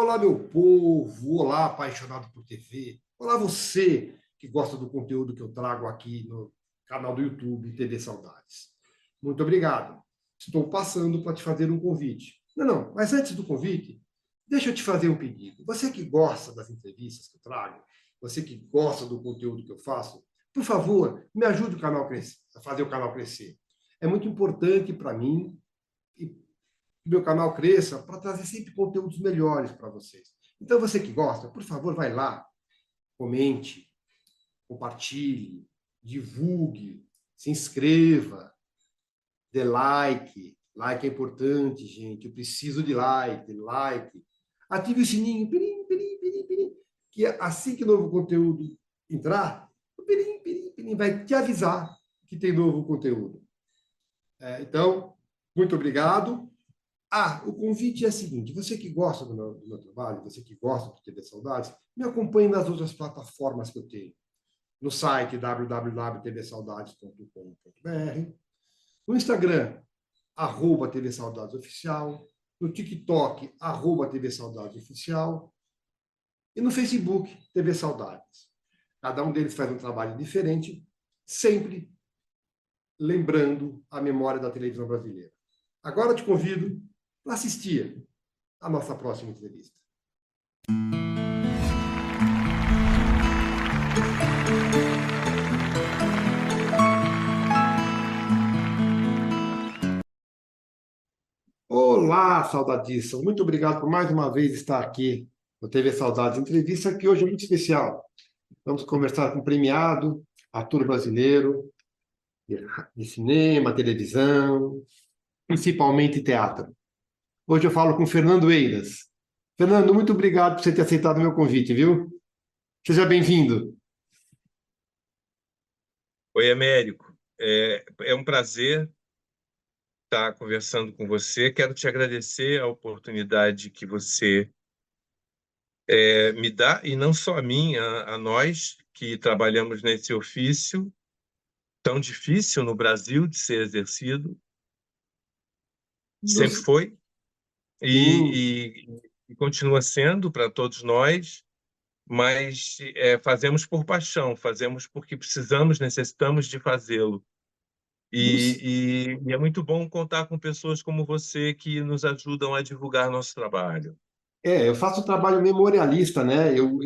Olá, meu povo! Olá, apaixonado por TV! Olá, você que gosta do conteúdo que eu trago aqui no canal do YouTube TV Saudades. Muito obrigado. Estou passando para te fazer um convite. Não, mas antes do convite, deixa eu te fazer um pedido. Você que gosta das entrevistas que eu trago, você que gosta do conteúdo que eu faço, por favor, me ajude a fazer o canal crescer. É muito importante para mim e meu canal cresça para trazer sempre conteúdos melhores para vocês. Então, você que gosta, por favor, vai lá, comente, compartilhe, divulgue, se inscreva, dê like. Like é importante, gente. Eu preciso de like. Ative o sininho, pirim, pirim, pirim, pirim, que assim que o novo conteúdo entrar, o pirim, pirim, pirim vai te avisar que tem novo conteúdo. Então, muito obrigado. O convite é o seguinte: você que gosta do meu trabalho, você que gosta do TV Saudades, me acompanhe nas outras plataformas que eu tenho. No site www.tvsaudades.com.br, no Instagram, @TV Saudades Oficial, no TikTok, @TV Saudades Oficial, e no Facebook, TV Saudades. Cada um deles faz um trabalho diferente, sempre lembrando a memória da televisão brasileira. Agora eu te convido para assistir a nossa próxima entrevista. Olá, saudadíssimo. Muito obrigado por mais uma vez estar aqui no TV Saudades Entrevista, que hoje é muito especial. Vamos conversar com um premiado, ator brasileiro, de cinema, televisão, principalmente teatro. Hoje eu falo com Fernando Eiras. Fernando, muito obrigado por você ter aceitado o meu convite, viu? Seja bem-vindo. Oi, Américo. É um prazer estar conversando com você. Quero te agradecer a oportunidade que você me dá, e não só a mim, a nós que trabalhamos nesse ofício tão difícil no Brasil de ser exercido. Sempre Nos... foi Sim. e continua sendo para todos nós, mas fazemos por paixão, fazemos porque precisamos, necessitamos de fazê-lo. Nos... E é muito bom contar com pessoas como você que nos ajudam a divulgar nosso trabalho. Eu faço trabalho memorialista, né? Eu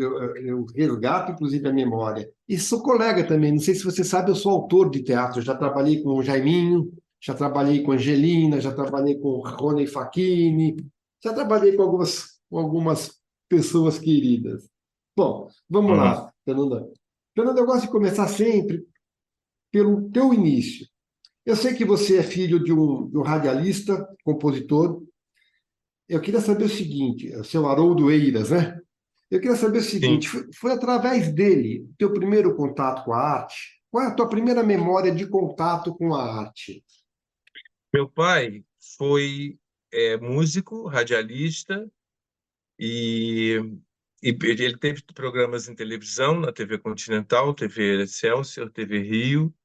resgato, inclusive, a memória. E sou colega também. Não sei se você sabe, eu sou autor de teatro. Já trabalhei com o Jaiminho, já trabalhei com a Angelina, já trabalhei com o Rony Facchini, já trabalhei com algumas pessoas queridas. Bom, vamos Uhum. lá, Fernanda. Fernanda, eu gosto de começar sempre pelo teu início. Eu sei que você é filho de um radialista, compositor. Eu queria saber o seguinte, o seu Haroldo Eiras, né? Eu queria saber o seguinte, Sim, foi através dele, teu primeiro contato com a arte? Qual é a tua primeira memória de contato com a arte? meu pai foi músico, radialista, e, e ele teve programas em televisão, na TV Continental, TV Excelsior, TV Rio.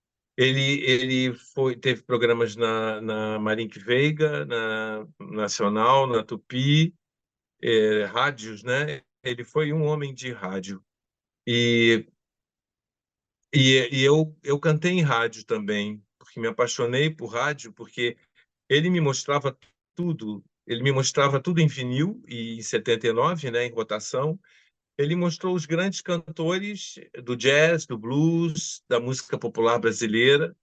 Teve programas na Marink Veiga, na Nacional, na Tupi, rádios, né? Ele foi um homem de rádio. E, eu cantei em rádio também, porque me apaixonei por rádio, porque ele me mostrava tudo. Ele me mostrava tudo em vinil, e em 79, né, em rotação. Ele mostrou os grandes cantores do jazz, do blues, da música popular brasileira,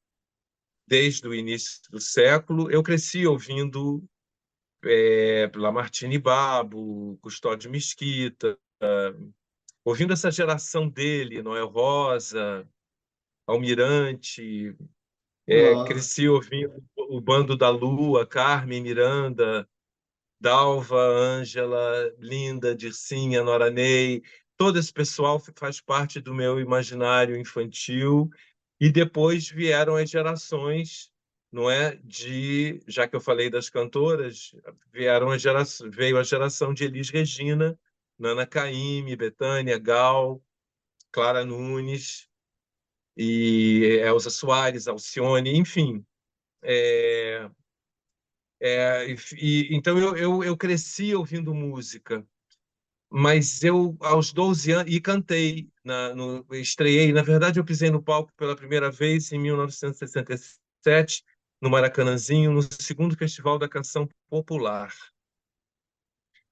desde o início do século. Eu cresci ouvindo Lamartine Babo, Custódio Mesquita, ouvindo essa geração dele, Noel Rosa, Almirante. Ah, Cresci ouvindo o Bando da Lua, Carmen Miranda, Dalva, Ângela, Linda, Dircinha, Nora Ney. Todo esse pessoal faz parte do meu imaginário infantil. E depois vieram as gerações, não é? Já que eu falei das cantoras, veio a geração de Elis Regina, Nana Caymmi, Bethânia, Gal, Clara Nunes e Elza Soares, Alcione, enfim. É, então eu cresci ouvindo música. Mas eu, aos 12 anos, e cantei, estreiei, na verdade, eu pisei no palco pela primeira vez em 1967, no Maracanãzinho, no segundo Festival da Canção Popular.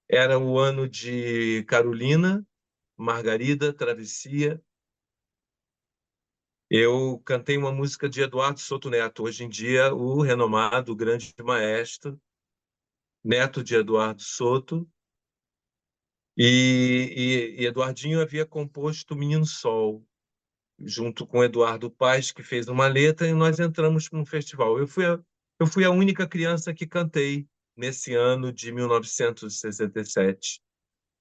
Era o ano de Carolina, Margarida, Travessia. Eu cantei uma música de Eduardo Souto Neto, hoje em dia o renomado grande maestro, neto de Eduardo Souto, e Eduardinho havia composto o Menino Sol, junto com Eduardo Paes, que fez uma letra, e nós entramos no festival. Eu fui a única criança que cantei nesse ano de 1967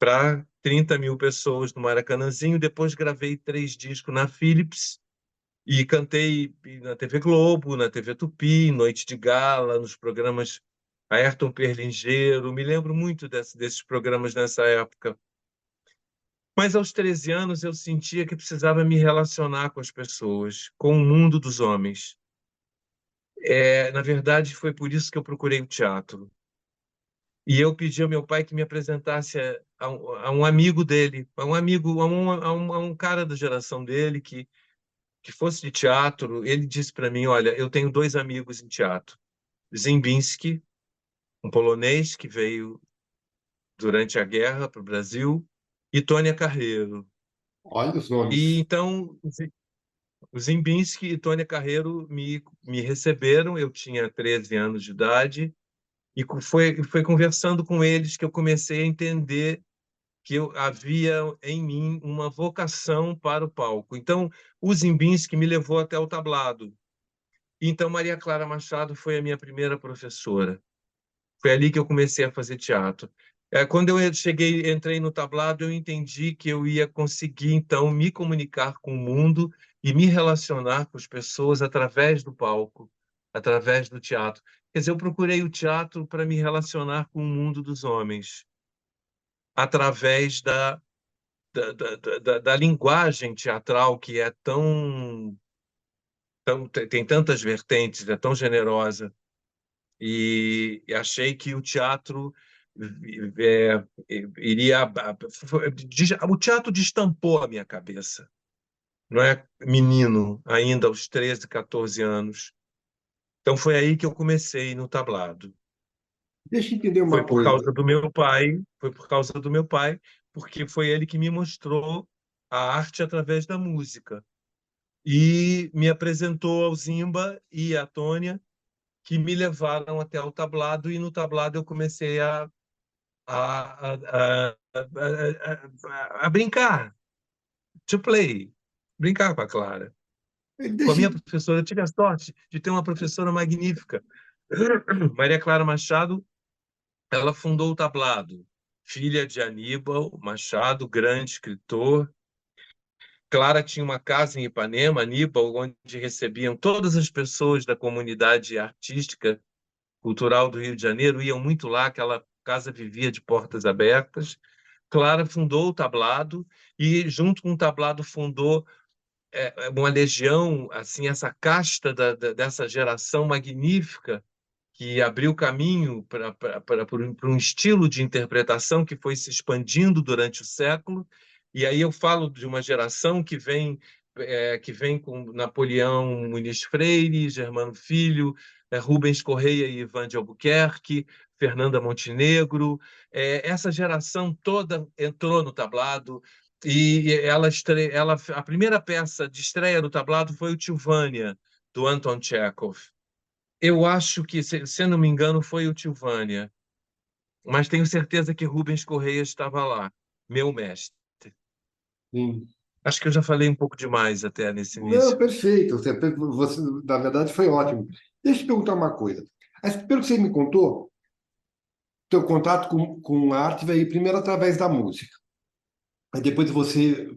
para 30 mil pessoas no Maracanãzinho. Depois gravei 3 discos na Philips e cantei na TV Globo, na TV Tupi, Noite de Gala, nos programas Ayrton Perlingeiro. Me lembro muito desses programas nessa época. Mas aos 13 anos eu sentia que precisava me relacionar com as pessoas, com o mundo dos homens. Na verdade, foi por isso que eu procurei o teatro. E eu pedi ao meu pai que me apresentasse a um amigo dele, a um amigo, a um cara da geração dele que fosse de teatro. Ele disse para mim: Olha, eu tenho 2 amigos em teatro. Ziembinski, um polonês que veio durante a guerra para o Brasil, e Tônia Carreiro. Olha os E nomes. então o Ziembinski e Tônia Carreiro me receberam. Eu tinha 13 anos de idade, e foi conversando com eles que eu comecei a entender que havia em mim uma vocação para o palco. Então, o Ziembinski me levou até o tablado. Então, Maria Clara Machado foi a minha primeira professora. Foi ali que eu comecei a fazer teatro. Quando eu entrei no tablado, eu entendi que eu ia conseguir, então, me comunicar com o mundo e me relacionar com as pessoas através do palco, através do teatro. Quer dizer, eu procurei o teatro para me relacionar com o mundo dos homens, através da linguagem teatral, que é tem tantas vertentes, é tão generosa. E achei que o teatro iria. O teatro destampou a minha cabeça. Não é menino, ainda aos 13, 14 anos. Então foi aí que eu comecei no tablado. Deixa eu entender Foi uma por coisa. causa do meu pai, foi por causa do meu pai, porque foi ele que me mostrou a arte através da música. E me apresentou ao Zimba e à Tônia, que me levaram até o tablado, e no tablado eu comecei a brincar, to play, brincar com a Clara. Com a Deixa, minha professora, eu tive a sorte de ter uma professora magnífica. Maria Clara Machado, ela fundou o tablado, filha de Aníbal Machado, grande escritor. Clara tinha uma casa em Ipanema, Aníbal, onde recebiam todas as pessoas da comunidade artística, cultural do Rio de Janeiro, iam muito lá, aquela casa vivia de portas abertas. Clara fundou o tablado e, junto com o tablado, fundou uma legião, assim, essa casta dessa geração magnífica que abriu caminho para um estilo de interpretação que foi se expandindo durante o século. E aí eu falo de uma geração que vem com Napoleão Muniz Freire, Germano Filho, Rubens Correia e Ivan de Albuquerque, Fernanda Montenegro. Essa geração toda entrou no tablado, e a primeira peça de estreia do tablado foi o Tilvânia, do Anton Chekhov. Eu acho que, se não me engano, foi o Tilvânia, mas tenho certeza que Rubens Correia estava lá, meu mestre. sim. Acho que eu já falei um pouco demais até nesse Não, início. perfeito. Você, na verdade, foi ótimo. Deixa eu te perguntar uma coisa. Pelo que você me contou, teu contato com a arte veio primeiro através da música. Aí depois você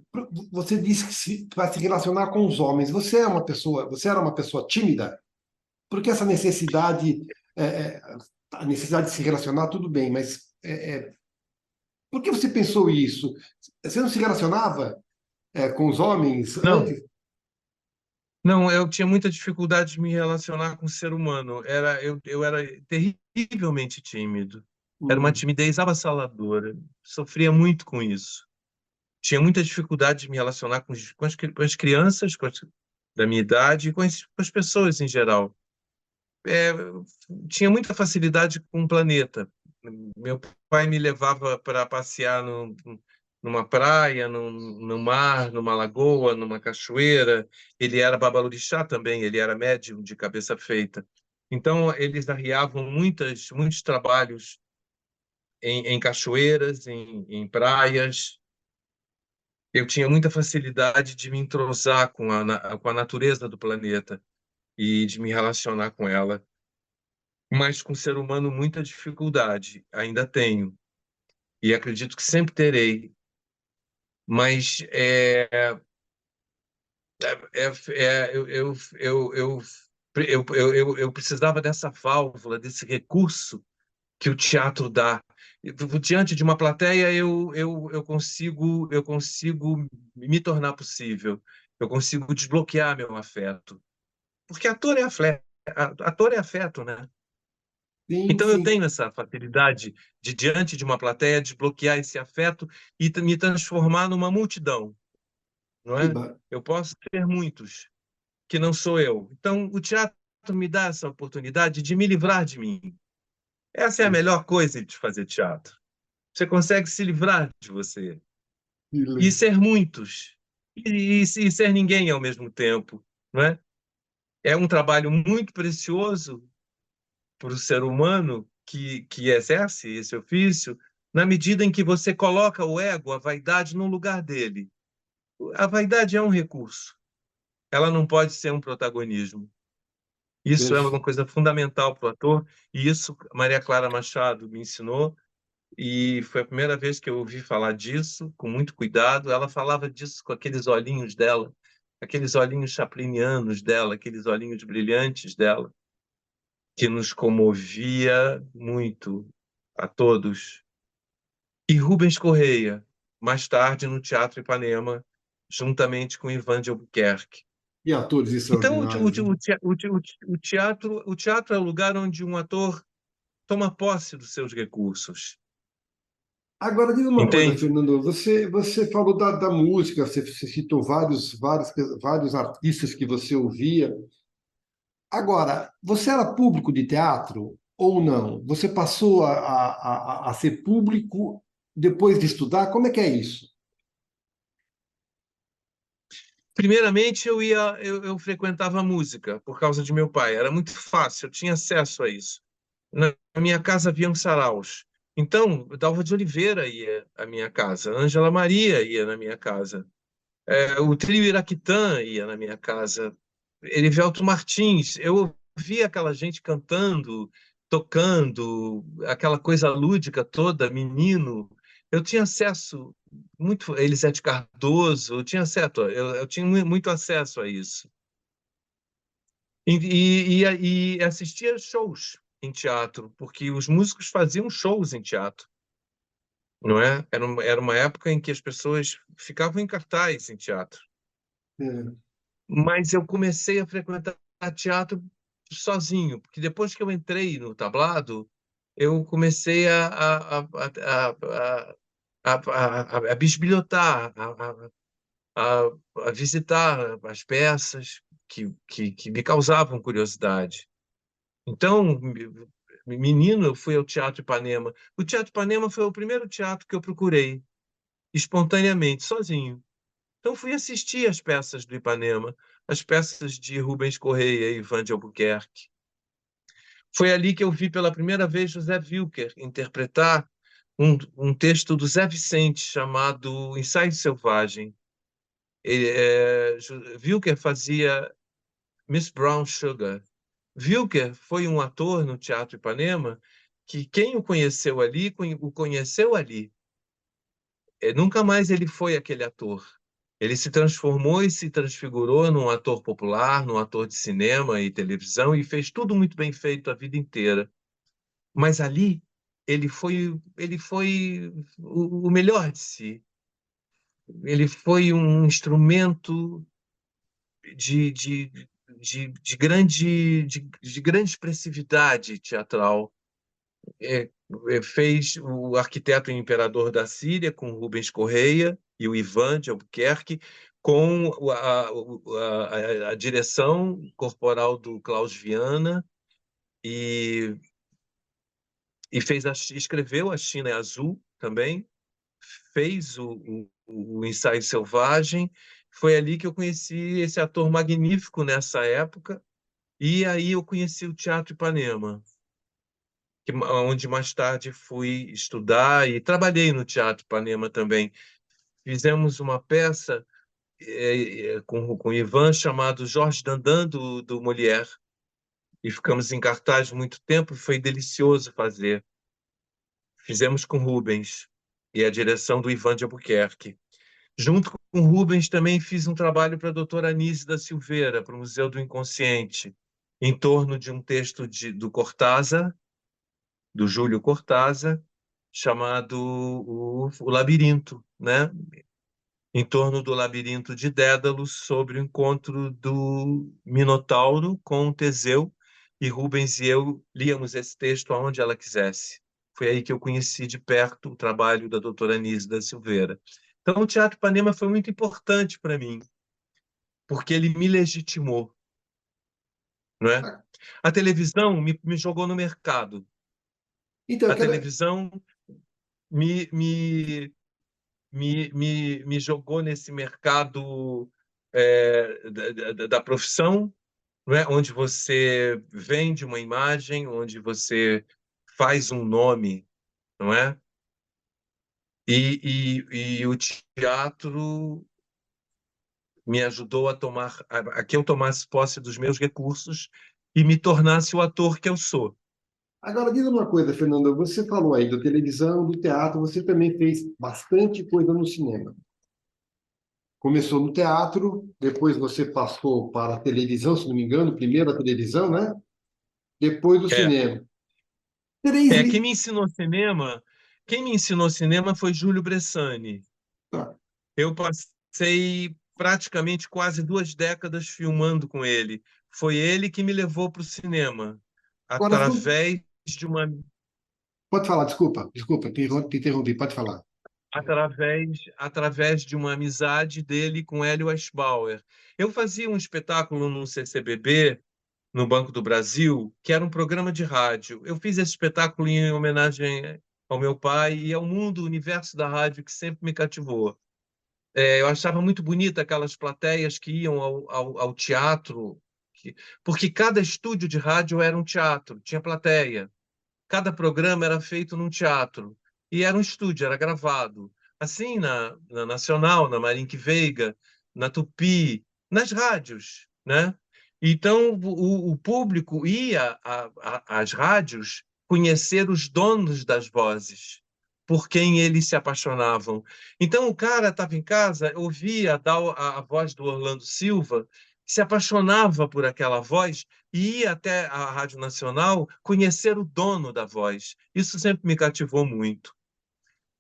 disse que para se relacionar com os homens, você era uma pessoa tímida? Porque essa necessidade, é, é, a necessidade de se relacionar, tudo bem, mas por que você pensou isso? Você não se relacionava, com os homens Não, antes? não, eu tinha muita dificuldade de me relacionar com o ser humano. Eu era terrivelmente tímido. Era uma Hum. timidez avassaladora. Sofria muito com isso. Tinha muita dificuldade de me relacionar com as crianças da minha idade e com as pessoas em geral. É, tinha muita facilidade com o planeta. Meu pai me levava para passear numa praia, no mar, numa lagoa, numa cachoeira. Ele era babalorixá também, ele era médium de cabeça feita. Então, eles arriavam muitos trabalhos em cachoeiras, em praias. Eu tinha muita facilidade de me entrosar com a natureza do planeta e de me relacionar com ela, mas com o ser humano muita dificuldade, ainda tenho, e acredito que sempre terei, mas eu precisava dessa válvula, desse recurso que o teatro dá. Diante de uma plateia, eu consigo me tornar possível, eu consigo desbloquear meu afeto, porque ator é afeto, né? Sim, Então eu sim. tenho essa facilidade de, diante de uma plateia, desbloquear esse afeto e me transformar numa multidão, não Que é? ba- Eu posso ter muitos, que não sou eu. Então o teatro me dá essa oportunidade de me livrar de mim. Essa é a melhor coisa de fazer teatro. Você consegue se livrar de você que e le- ser muitos e ser ninguém ao mesmo tempo, não é? É um trabalho muito precioso para o ser humano que exerce esse ofício, na medida em que você coloca o ego, a vaidade, no lugar dele. A vaidade é um recurso, ela não pode ser um protagonismo. Isso é perfe- uma coisa fundamental para o ator, e isso Maria Clara Machado me ensinou, e foi a primeira vez que eu ouvi falar disso, com muito cuidado. Ela falava disso com aqueles olhinhos dela, aqueles olhinhos chaplinianos dela, aqueles olhinhos brilhantes dela, que nos comovia muito a todos. E Rubens Correia, mais tarde no Teatro Ipanema, juntamente com Ivan de Albuquerque. E atores Então, extraordinários, né? o teatro é o lugar onde um ator toma posse dos seus recursos, Agora, diga uma coisa, entende? Fernando. Você falou da música, você citou vários artistas que você ouvia. Agora, você era público de teatro ou não? Você passou a ser público depois de estudar? Como é que é isso? Primeiramente, eu frequentava música por causa de meu pai. Era muito fácil, eu tinha acesso a isso. Na minha casa haviam saraus. Então, Dalva de Oliveira ia à minha casa, Ângela Maria ia na minha casa, o Trio Iraquitã ia na minha casa, Erivelto Martins. Eu ouvia aquela gente cantando, tocando, aquela coisa lúdica toda, menino. Eu tinha acesso muito, Elisete Cardoso, eu tinha muito acesso a isso. E assistia shows em teatro, porque os músicos faziam shows em teatro, não é? Era uma época em que as pessoas ficavam em cartaz em teatro. É, Mas eu comecei a frequentar teatro sozinho, porque depois que eu entrei no tablado, eu comecei a bisbilhotar, a visitar as peças que me causavam curiosidade. Então, menino, eu fui ao Teatro Ipanema. O Teatro Ipanema foi o primeiro teatro que eu procurei, espontaneamente, sozinho. Então fui assistir as peças do Ipanema, as peças de Rubens Correia e Ivan de Albuquerque. Foi ali que eu vi pela primeira vez José Wilker interpretar um texto do Zé Vicente chamado Ensaio Selvagem. Wilker fazia Miss Brown Sugar. Wilker foi um ator no Teatro Ipanema que quem o conheceu ali, o conheceu ali. Nunca mais ele foi aquele ator. Ele se transformou e se transfigurou num ator popular, num ator de cinema e televisão e fez tudo muito bem feito a vida inteira. Mas ali ele foi o melhor de si. Ele foi um instrumento de, de, de grande expressividade teatral. fez o Arquiteto e Imperador da Síria, com Rubens Correia e o Ivan de Albuquerque, com a direção corporal do Klaus Viana, e escreveu A China é Azul também, fez o Ensaio Selvagem. Foi ali que eu conheci esse ator magnífico nessa época, e aí eu conheci o Teatro Ipanema, onde mais tarde fui estudar e trabalhei no Teatro Ipanema também. Fizemos uma peça com o Ivan chamado Jorge Dandan, do Molière, e ficamos em cartaz muito tempo, e foi delicioso fazer. Fizemos com Rubens e a direção do Ivan de Albuquerque. Junto com Rubens, também fiz um trabalho para a doutora Anise da Silveira, para o Museu do Inconsciente, em torno de um texto do Cortázar, do Júlio Cortázar, chamado o Labirinto, né? Em torno do labirinto de Dédalo, sobre o encontro do Minotauro com Teseu, e Rubens e eu líamos esse texto aonde ela quisesse. Foi aí que eu conheci de perto o trabalho da doutora Anise da Silveira. Então, o Teatro Ipanema foi muito importante para mim, porque ele me legitimou, não é? Ah, A televisão me jogou no mercado. então, eu A quero. televisão me, me, me jogou nesse mercado da profissão, não é? Onde você vende uma imagem, onde você faz um nome, não é? E o teatro me ajudou a que eu tomasse posse dos meus recursos e me tornasse o ator que eu sou. Agora, diz uma coisa, Fernanda. Você falou aí da televisão, do teatro, você também fez bastante coisa no cinema. Começou no teatro, depois você passou para a televisão, se não me engano, primeiro a televisão, né? Depois do É, cinema. Três. quem me ensinou cinema, quem me ensinou cinema foi Júlio Bressani. Tá. Eu passei praticamente quase 2 décadas filmando com ele. Foi ele que me levou para o cinema, Agora, através de uma, pode falar, desculpa, desculpa, te interrompi, pode falar. através de uma amizade dele com Hélio Eschbauer. Eu fazia um espetáculo no CCBB, no Banco do Brasil, que era um programa de rádio. Eu fiz esse espetáculo em homenagem ao meu pai e ao mundo, o universo da rádio, que sempre me cativou. Eu achava muito bonita aquelas plateias que iam ao teatro, porque cada estúdio de rádio era um teatro, tinha plateia. Cada programa era feito num teatro e era um estúdio, era gravado. Assim na Nacional, na Marinque Veiga, na Tupi, nas rádios, né? Então o público ia às rádios conhecer os donos das vozes, por quem eles se apaixonavam. Então o cara estava em casa, ouvia a voz do Orlando Silva, se apaixonava por aquela voz e ir até a Rádio Nacional conhecer o dono da voz. Isso sempre me cativou muito.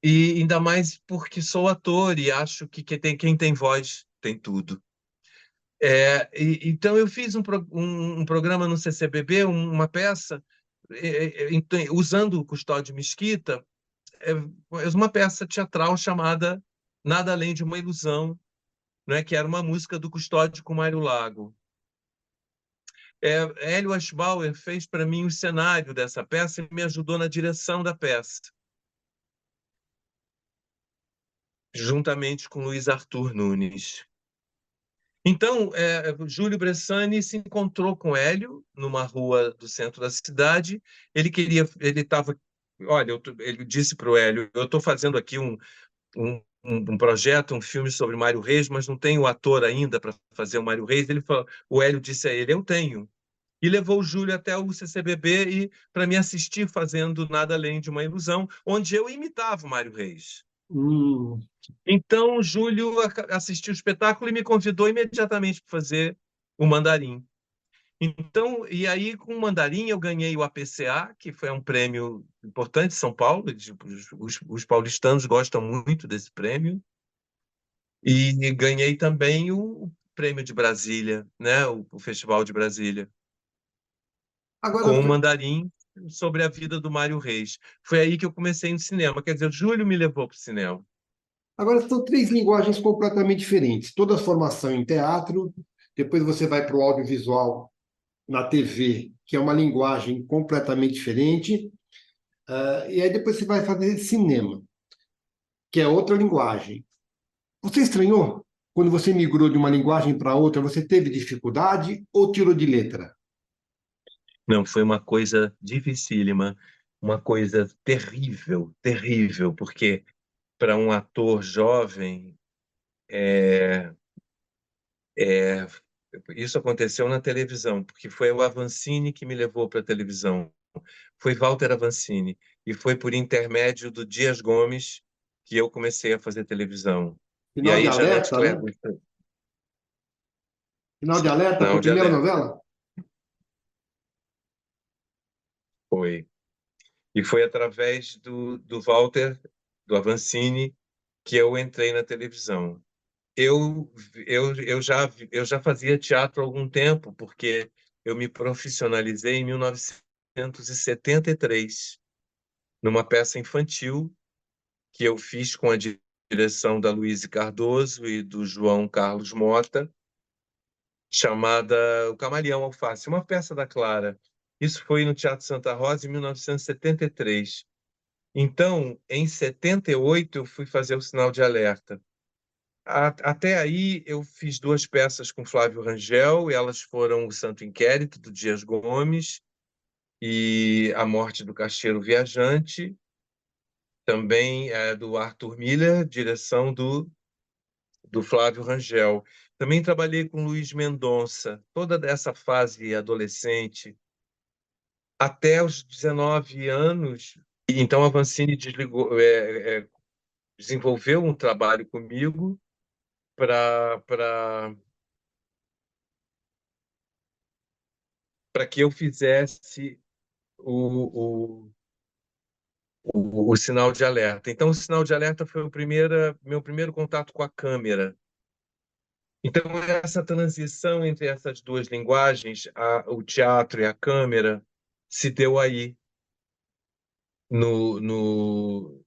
E ainda mais porque sou ator e acho que quem tem voz tem tudo. Então eu fiz um programa no CCBB, uma peça, usando o Custódio Mesquita, é, uma peça teatral chamada Nada Além de uma Ilusão, né, que era uma música do Custódio com Mário Lago. Hélio Aschbauer fez para mim o cenário dessa peça e me ajudou na direção da peça, juntamente com Luiz Arthur Nunes. Então, Júlio Bressani se encontrou com Hélio numa rua do centro da cidade. Ele estava, olha, ele disse para o Hélio: eu estou fazendo aqui um projeto, um filme sobre Mário Reis, mas não tenho ator ainda para fazer o Mário Reis. O Hélio disse a ele: eu tenho. E levou o Júlio até o CCBB e para me assistir fazendo Nada Além de uma Ilusão, onde eu imitava o Mário Reis. Hum. Então, o Júlio assistiu o espetáculo e me convidou imediatamente para fazer o Mandarim. Então, e aí com o Mandarim eu ganhei o APCA, que foi um prêmio importante de São Paulo, os paulistanos gostam muito desse prêmio, e ganhei também o prêmio de Brasília, né, o Festival de Brasília, Agora, com o Mandarim. sobre a vida do Mário Reis. Foi aí que eu comecei no cinema. Quer dizer, o Júlio me levou para o cinema. Agora, são três linguagens completamente diferentes. Toda a formação em teatro, depois você vai para o audiovisual na TV, que é uma linguagem completamente diferente, e aí depois você vai fazer cinema, que é outra linguagem. Você estranhou? Quando você migrou de uma linguagem para outra, você teve dificuldade ou tirou de letra? Não, foi uma coisa dificílima, uma coisa terrível, terrível, porque para um ator jovem, é, isso aconteceu na televisão, porque foi o Avancini que me levou para a televisão. Foi Walter Avancini. E foi por intermédio do Dias Gomes que eu comecei a fazer televisão. E Final de aí, Janete Alerta, né? Claire, Final de Alerta foi não, a de primeira alerta, novela? foi. E foi através do Walter, do Avancini, que eu entrei na televisão. Eu, eu já fazia teatro há algum tempo, porque eu me profissionalizei em 1973, numa peça infantil que eu fiz com a direção da Luíse Cardoso e do João Carlos Mota, chamada O Camaleão Alface, uma peça da Clara. Isso foi no Teatro Santa Rosa, em 1973. Então, em 78, eu fui fazer o Sinal de Alerta. Até aí, eu fiz duas peças com Flávio Rangel, e elas foram O Santo Inquérito, do Dias Gomes, e A Morte do Caixeiro Viajante, também do Arthur Miller, direção do Flávio Rangel. Também trabalhei com Luiz Mendonça, toda essa fase adolescente, até os 19 anos. E então, a Vancini desenvolveu um trabalho comigo para que eu fizesse o, o sinal de alerta. Então, o sinal de alerta foi meu primeiro contato com a câmera. Então, essa transição entre essas duas linguagens, o teatro e a câmera, se deu aí, no, no,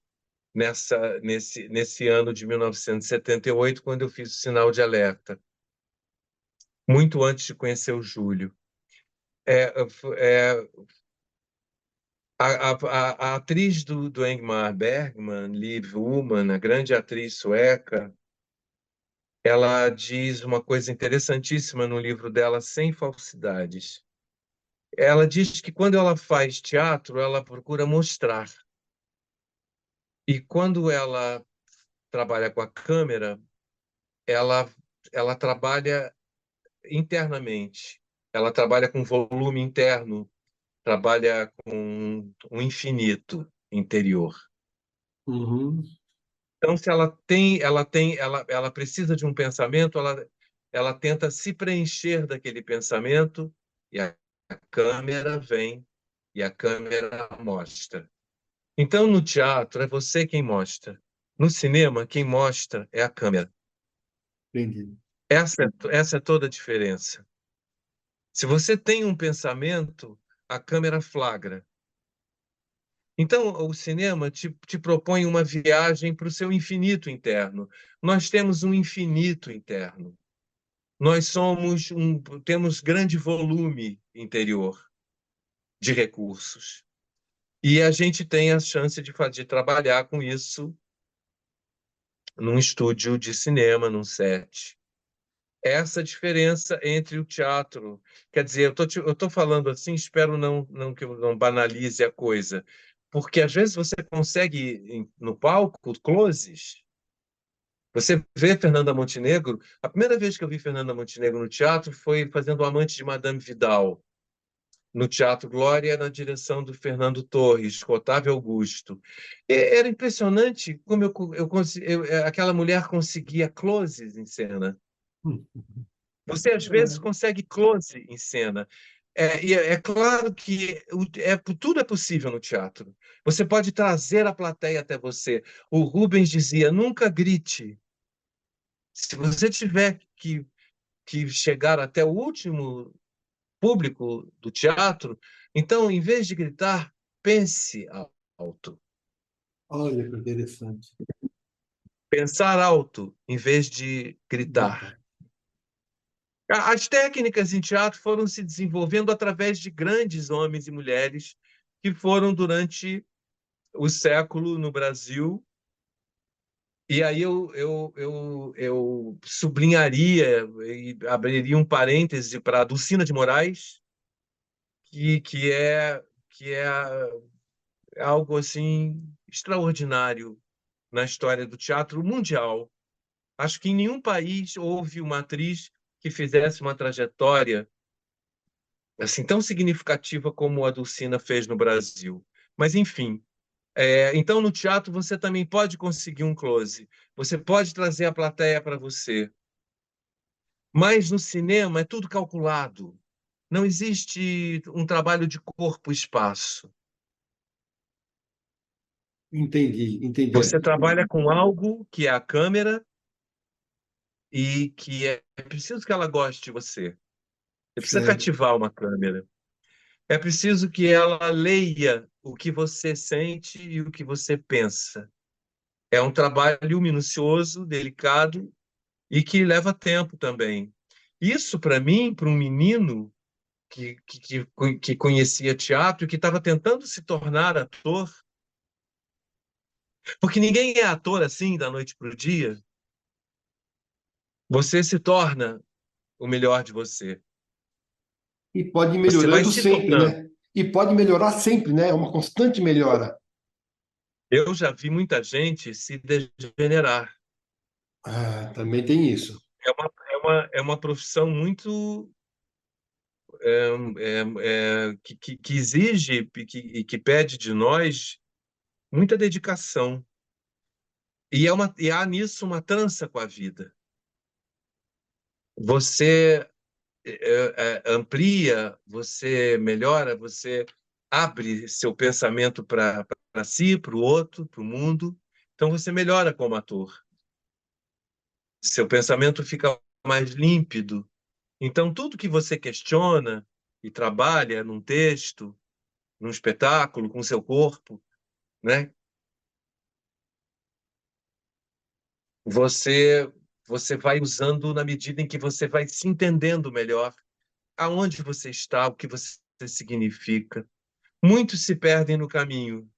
nesse ano de 1978, quando eu fiz o sinal de alerta, muito antes de conhecer o Júlio. É, é, a atriz do Ingmar Bergman, Liv Ullmann, a grande atriz sueca, ela diz uma coisa interessantíssima no livro dela, Sem Falsidades. Ela diz que quando ela faz teatro, ela procura mostrar. E quando ela trabalha com a câmera, ela, ela trabalha internamente. Ela trabalha com volume interno, trabalha com um infinito interior. Uhum, Então, se ela precisa de um pensamento, ela tenta se preencher daquele pensamento e a câmera vem e a câmera mostra. Então, no teatro, é você quem mostra. No cinema, quem mostra é a câmera. entendi. Essa é toda a diferença. Se você tem um pensamento, a câmera flagra. Então, o cinema te propõe uma viagem para o seu infinito interno. Nós temos um infinito interno. Temos grande volume interior de recursos. E a gente tem a chance de trabalhar com isso num estúdio de cinema, num set. Essa diferença entre o teatro. Quer dizer, eu tô falando assim, espero não que eu não banalize a coisa, porque às vezes você consegue, no palco, closes. Você vê Fernanda Montenegro. A primeira vez que eu vi Fernanda Montenegro no teatro foi fazendo O Amante de Madame Vidal, no Teatro Glória, na direção do Fernando Torres, com Otávio Augusto. Era impressionante como aquela mulher conseguia closes em cena. Você, às vezes, consegue close em cena. É claro que tudo é possível no teatro. Você pode trazer a plateia até você. O Rubens dizia: nunca grite. Se você tiver que chegar até o último público do teatro, Então, em vez de gritar, pense alto. Olha que interessante. Pensar alto em vez de gritar. Gritar. As técnicas em teatro foram se desenvolvendo através de grandes homens e mulheres que foram durante o século no Brasil. E aí eu sublinharia e abriria um parêntese para Dulcina de Moraes, que é algo assim extraordinário na história do teatro mundial. Acho que em nenhum país houve uma atriz que fizesse uma trajetória assim tão significativa como a Dulcina fez no Brasil. Mas, enfim, então no teatro você também pode conseguir um close, você pode trazer a plateia para você, mas no cinema é tudo calculado. Não existe um trabalho de corpo e espaço. Entendi, entendi. Você trabalha com algo que é a câmera e que é preciso que ela goste de você. Você precisa Certo. cativar uma câmera. É preciso que ela leia o que você sente e o que você pensa. É um trabalho minucioso, delicado e que leva tempo também. Isso, para mim, para um menino que conhecia teatro e que estava tentando se tornar ator, porque ninguém é ator assim da noite para o dia, você se torna o melhor de você. E pode ir Você vai melhorando se sempre, tornando. né? E pode melhorar sempre, né? É uma constante melhora. Eu já vi muita gente se degenerar. Ah, também tem isso. É uma profissão muito que exige e que pede de nós muita dedicação. E há nisso uma trança com a vida. Você amplia, você melhora, você abre seu pensamento para si, para o outro, para o mundo. Então você melhora como ator. Seu pensamento fica mais límpido. Então tudo que você questiona e trabalha num texto, num espetáculo, com seu corpo, né? Você você vai usando na medida em que você vai se entendendo melhor, aonde você está, o que você significa. Muitos se perdem no caminho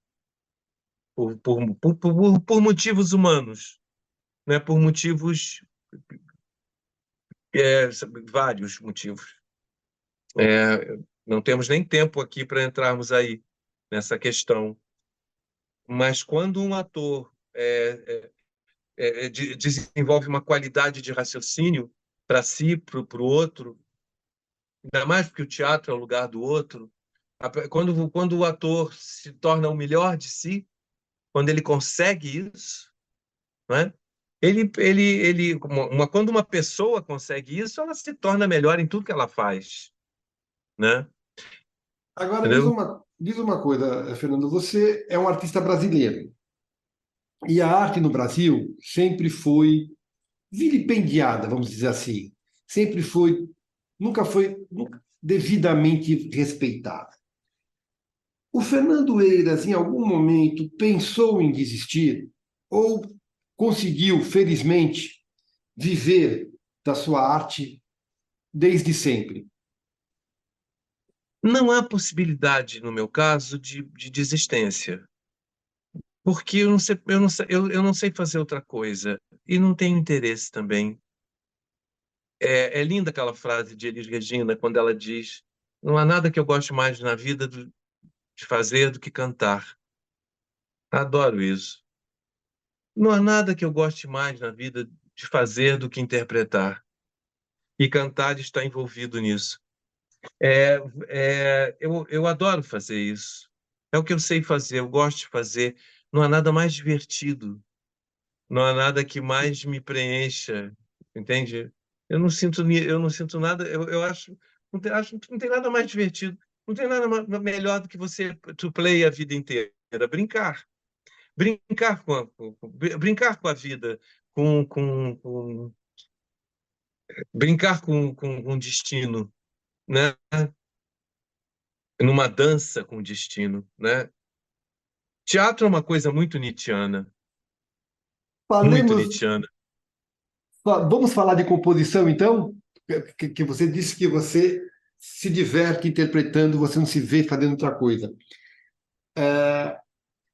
por motivos humanos, né? Por motivos, é, vários motivos. Não temos nem tempo aqui para entrarmos aí nessa questão. Mas quando um ator desenvolve uma qualidade de raciocínio para si, para o outro, ainda mais porque o teatro é o lugar do outro, quando o ator se torna o melhor de si, quando ele consegue isso, né? Quando uma pessoa consegue isso, ela se torna melhor em tudo que ela faz, né? Agora, Entendeu? diz uma coisa, Fernando. Você é um artista brasileiro. E a arte no Brasil sempre foi vilipendiada, vamos dizer assim. Sempre foi, nunca devidamente respeitada. O Fernando Eiras, em algum momento, pensou em desistir ou conseguiu, felizmente, viver da sua arte desde sempre? Não há possibilidade, no meu caso, de desistência, porque eu não sei fazer outra coisa e não tenho interesse também. É linda aquela frase de Elis Regina, quando ela diz: não há nada que eu goste mais na vida de fazer do que cantar. Adoro isso. Não há nada que eu goste mais na vida de fazer do que interpretar. E cantar está envolvido nisso. É, eu adoro fazer isso. É o que eu sei fazer, eu gosto de fazer. Não há nada mais divertido, não há nada que mais me preencha, entende? Eu não sinto nada, eu acho que não tem nada mais divertido, não tem nada melhor do que você to play a vida inteira, brincar, brincar com a vida, com brincar com o destino, né? numa dança com o destino, né? Teatro é uma coisa muito nietzschiana, muito Falemos, nietzschiana. vamos falar de composição, então? Que você disse que você se diverte interpretando, você não se vê fazendo outra coisa.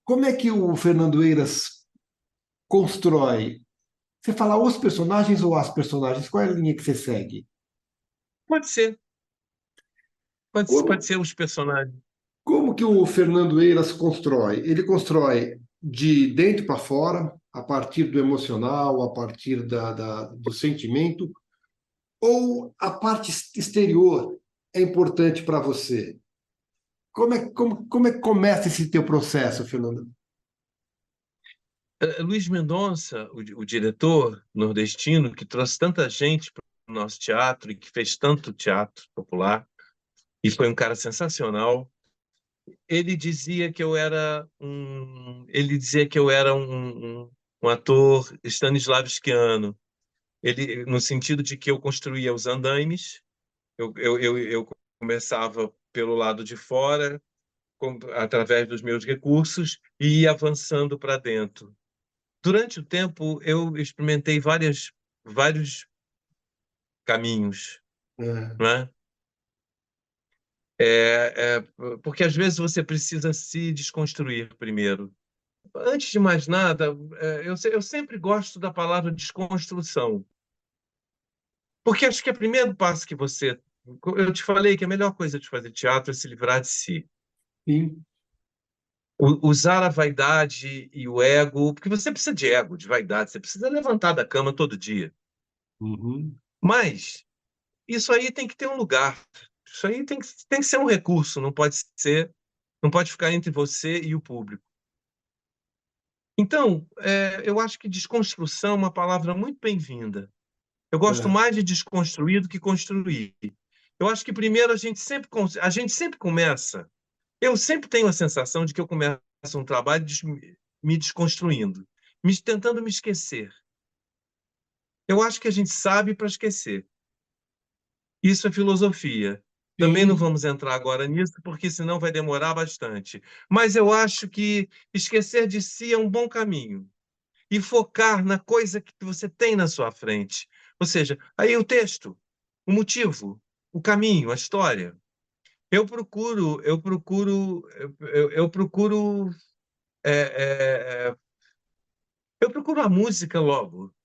Como é que o Fernando Eiras constrói? Você fala os personagens ou as personagens? Qual é a linha que você segue? Pode ser, pode Como, ser os personagens. como que o Fernando Eiras constrói? Ele constrói de dentro para fora, a partir do emocional, a partir do sentimento, ou a parte exterior é importante para você? Como é que começa esse teu processo, Fernando? Luiz Mendonça, o diretor nordestino, que trouxe tanta gente para o nosso teatro e que fez tanto teatro popular, e foi um cara sensacional. Ele dizia que eu era um ator stanislavskiano. Ele, no sentido de que eu construía os andaimes, eu começava pelo lado de fora, através dos meus recursos, e ia avançando para dentro. Durante o tempo, eu experimentei vários caminhos, É, né? Porque às vezes você precisa se desconstruir primeiro. Antes de mais nada, eu sempre gosto da palavra desconstrução, porque acho que é o primeiro passo que você. Eu te falei que a melhor coisa de fazer teatro é se livrar de si. sim. Usar a vaidade e o ego, porque você precisa de ego, de vaidade, você precisa levantar da cama todo dia. Uhum. Mas isso aí tem que ter um lugar. Isso aí tem que ser um recurso, não pode ficar entre você e o público. Então, eu acho que desconstrução é uma palavra muito bem-vinda. Eu gosto É, mais de desconstruir do que construir. Eu acho que primeiro a gente sempre começa. Eu sempre tenho a sensação de que eu começo um trabalho me desconstruindo, tentando me esquecer. Eu acho que a gente sabe para esquecer. Isso é filosofia. Também não sim. vamos entrar agora nisso, porque senão vai demorar bastante. Mas eu acho que esquecer de si é um bom caminho. E focar na coisa que você tem na sua frente. Ou seja, aí o texto, o motivo, o caminho, a história. Eu procuro, é, é, é, eu procuro a música logo.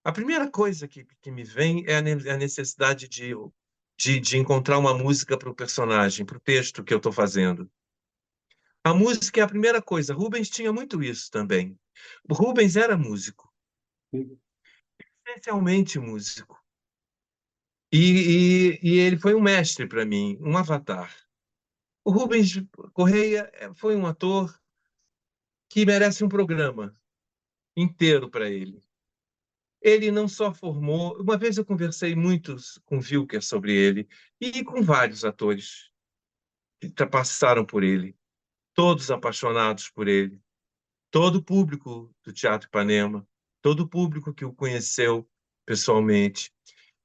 A primeira coisa que me vem é a necessidade de encontrar uma música para o personagem, para o texto que eu estou fazendo. A música é a primeira coisa. Rubens tinha muito isso também. O Rubens era músico, essencialmente músico. E ele foi um mestre para mim, um avatar. O Rubens Correia foi um ator que merece um programa inteiro para ele. Ele não só formou. Uma vez eu conversei muito com Wilker sobre ele e com vários atores que passaram por ele, todos apaixonados por ele, todo o público do Teatro Ipanema, todo o público que o conheceu pessoalmente.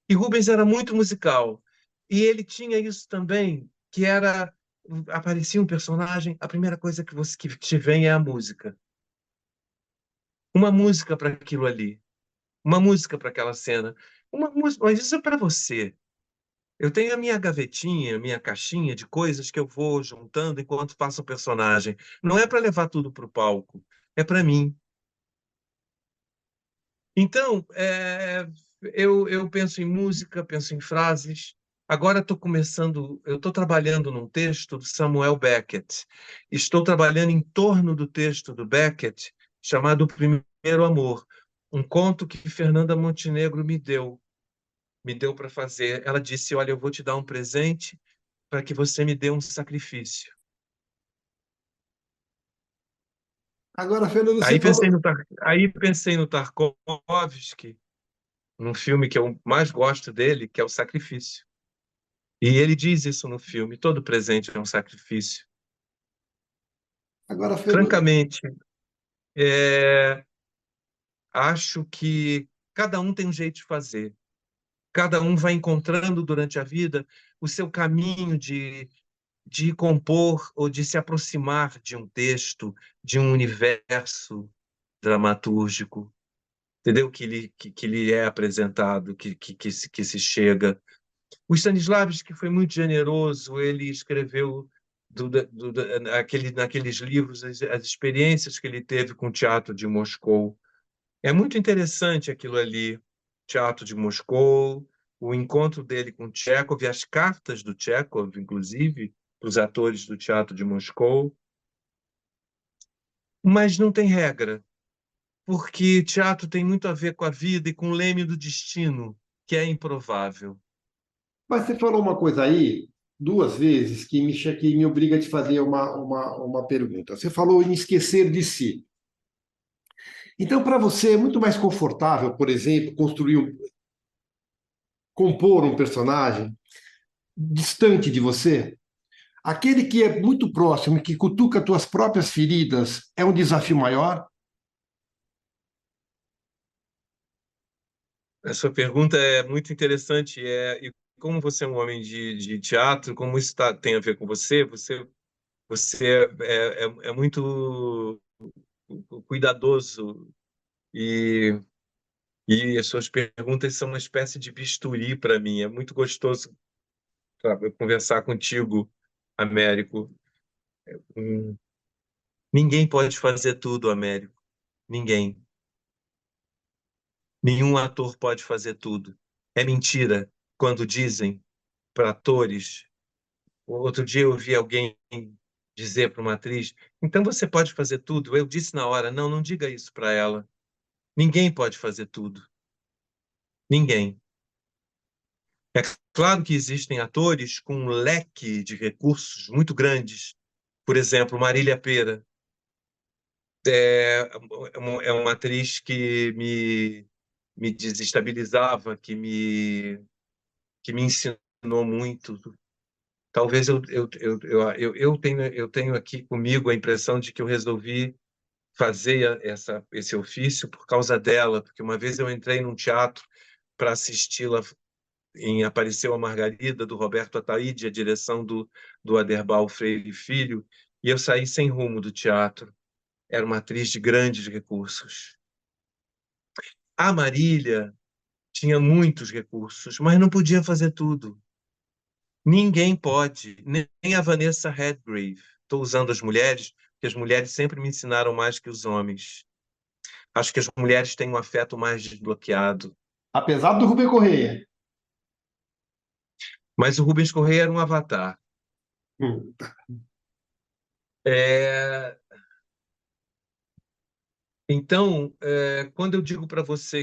E Rubens era muito musical. E ele tinha isso também, que era aparecia um personagem, a primeira coisa que te vem é a música. Uma música para aquilo ali, uma música para aquela cena. Uma música, mas isso é para você. Eu tenho a minha gavetinha, a minha caixinha de coisas que eu vou juntando enquanto faço o personagem. Não é para levar tudo para o palco, é para mim. Então, eu penso em música, penso em frases. Agora eu estou trabalhando num texto do Samuel Beckett. Estou trabalhando em torno do texto do Beckett, chamado O Primeiro Amor, um conto que Fernanda Montenegro me deu para fazer. Ela disse: Olha, eu vou te dar um presente para que você me dê um sacrifício. Agora, Fernando, você falou. Aí pensei no Tarkovsky, num filme que eu mais gosto dele, que é O Sacrifício. E ele diz isso no filme: todo presente é um sacrifício. Agora, Fernando, Francamente, é, acho que cada um tem um jeito de fazer. Cada um vai encontrando durante a vida o seu caminho de compor ou de se aproximar de um texto, de um universo dramatúrgico, entendeu? Que lhe é apresentado, que se chega. O Stanislavski foi muito generoso, ele escreveu naqueles livros as experiências que ele teve com o Teatro de Moscou. É muito interessante aquilo ali, Teatro de Moscou, o encontro dele com Tchekhov, e as cartas do Tchekhov, inclusive, para os atores do Teatro de Moscou. Mas não tem regra, porque teatro tem muito a ver com a vida e com o leme do destino, que é improvável. Mas você falou uma coisa aí, duas vezes, que me obriga a te fazer uma pergunta. Você falou em esquecer de si. Então, para você, é muito mais confortável, por exemplo, compor um personagem distante de você? Aquele que é muito próximo e que cutuca tuas próprias feridas é um desafio maior? A sua pergunta é muito interessante. E como você é um homem de teatro, como isso tem a ver com você? Você é muito cuidadoso e, e as suas perguntas são uma espécie de bisturi para mim. É muito gostoso, sabe, conversar contigo, Américo. Hum, Ninguém pode fazer tudo, Américo. Ninguém. Nenhum ator pode fazer tudo. É mentira quando dizem para atores. Outro dia eu vi alguém dizer para uma atriz: então você pode fazer tudo. Eu disse na hora: não, não diga isso para ela. Ninguém pode fazer tudo. Ninguém. É claro que existem atores com um leque de recursos muito grandes. Por exemplo, Marília Pêra é uma atriz que me desestabilizava, que me ensinou muito. Talvez eu tenho aqui comigo a impressão de que eu resolvi fazer esse ofício por causa dela, porque uma vez eu entrei num teatro para assisti-la em Apareceu a Margarida, do Roberto Ataíde, a direção do Aderbal Freire Filho, e eu saí sem rumo do teatro. Era uma atriz de grandes recursos. A Marília tinha muitos recursos, mas não podia fazer tudo. Ninguém pode, nem a Vanessa Redgrave. Estou usando as mulheres, porque as mulheres sempre me ensinaram mais que os homens. Acho que as mulheres têm um afeto mais desbloqueado. Apesar do Rubem Correia. Mas o Rubens Correia era um avatar. Hum. É, Então, quando eu digo para você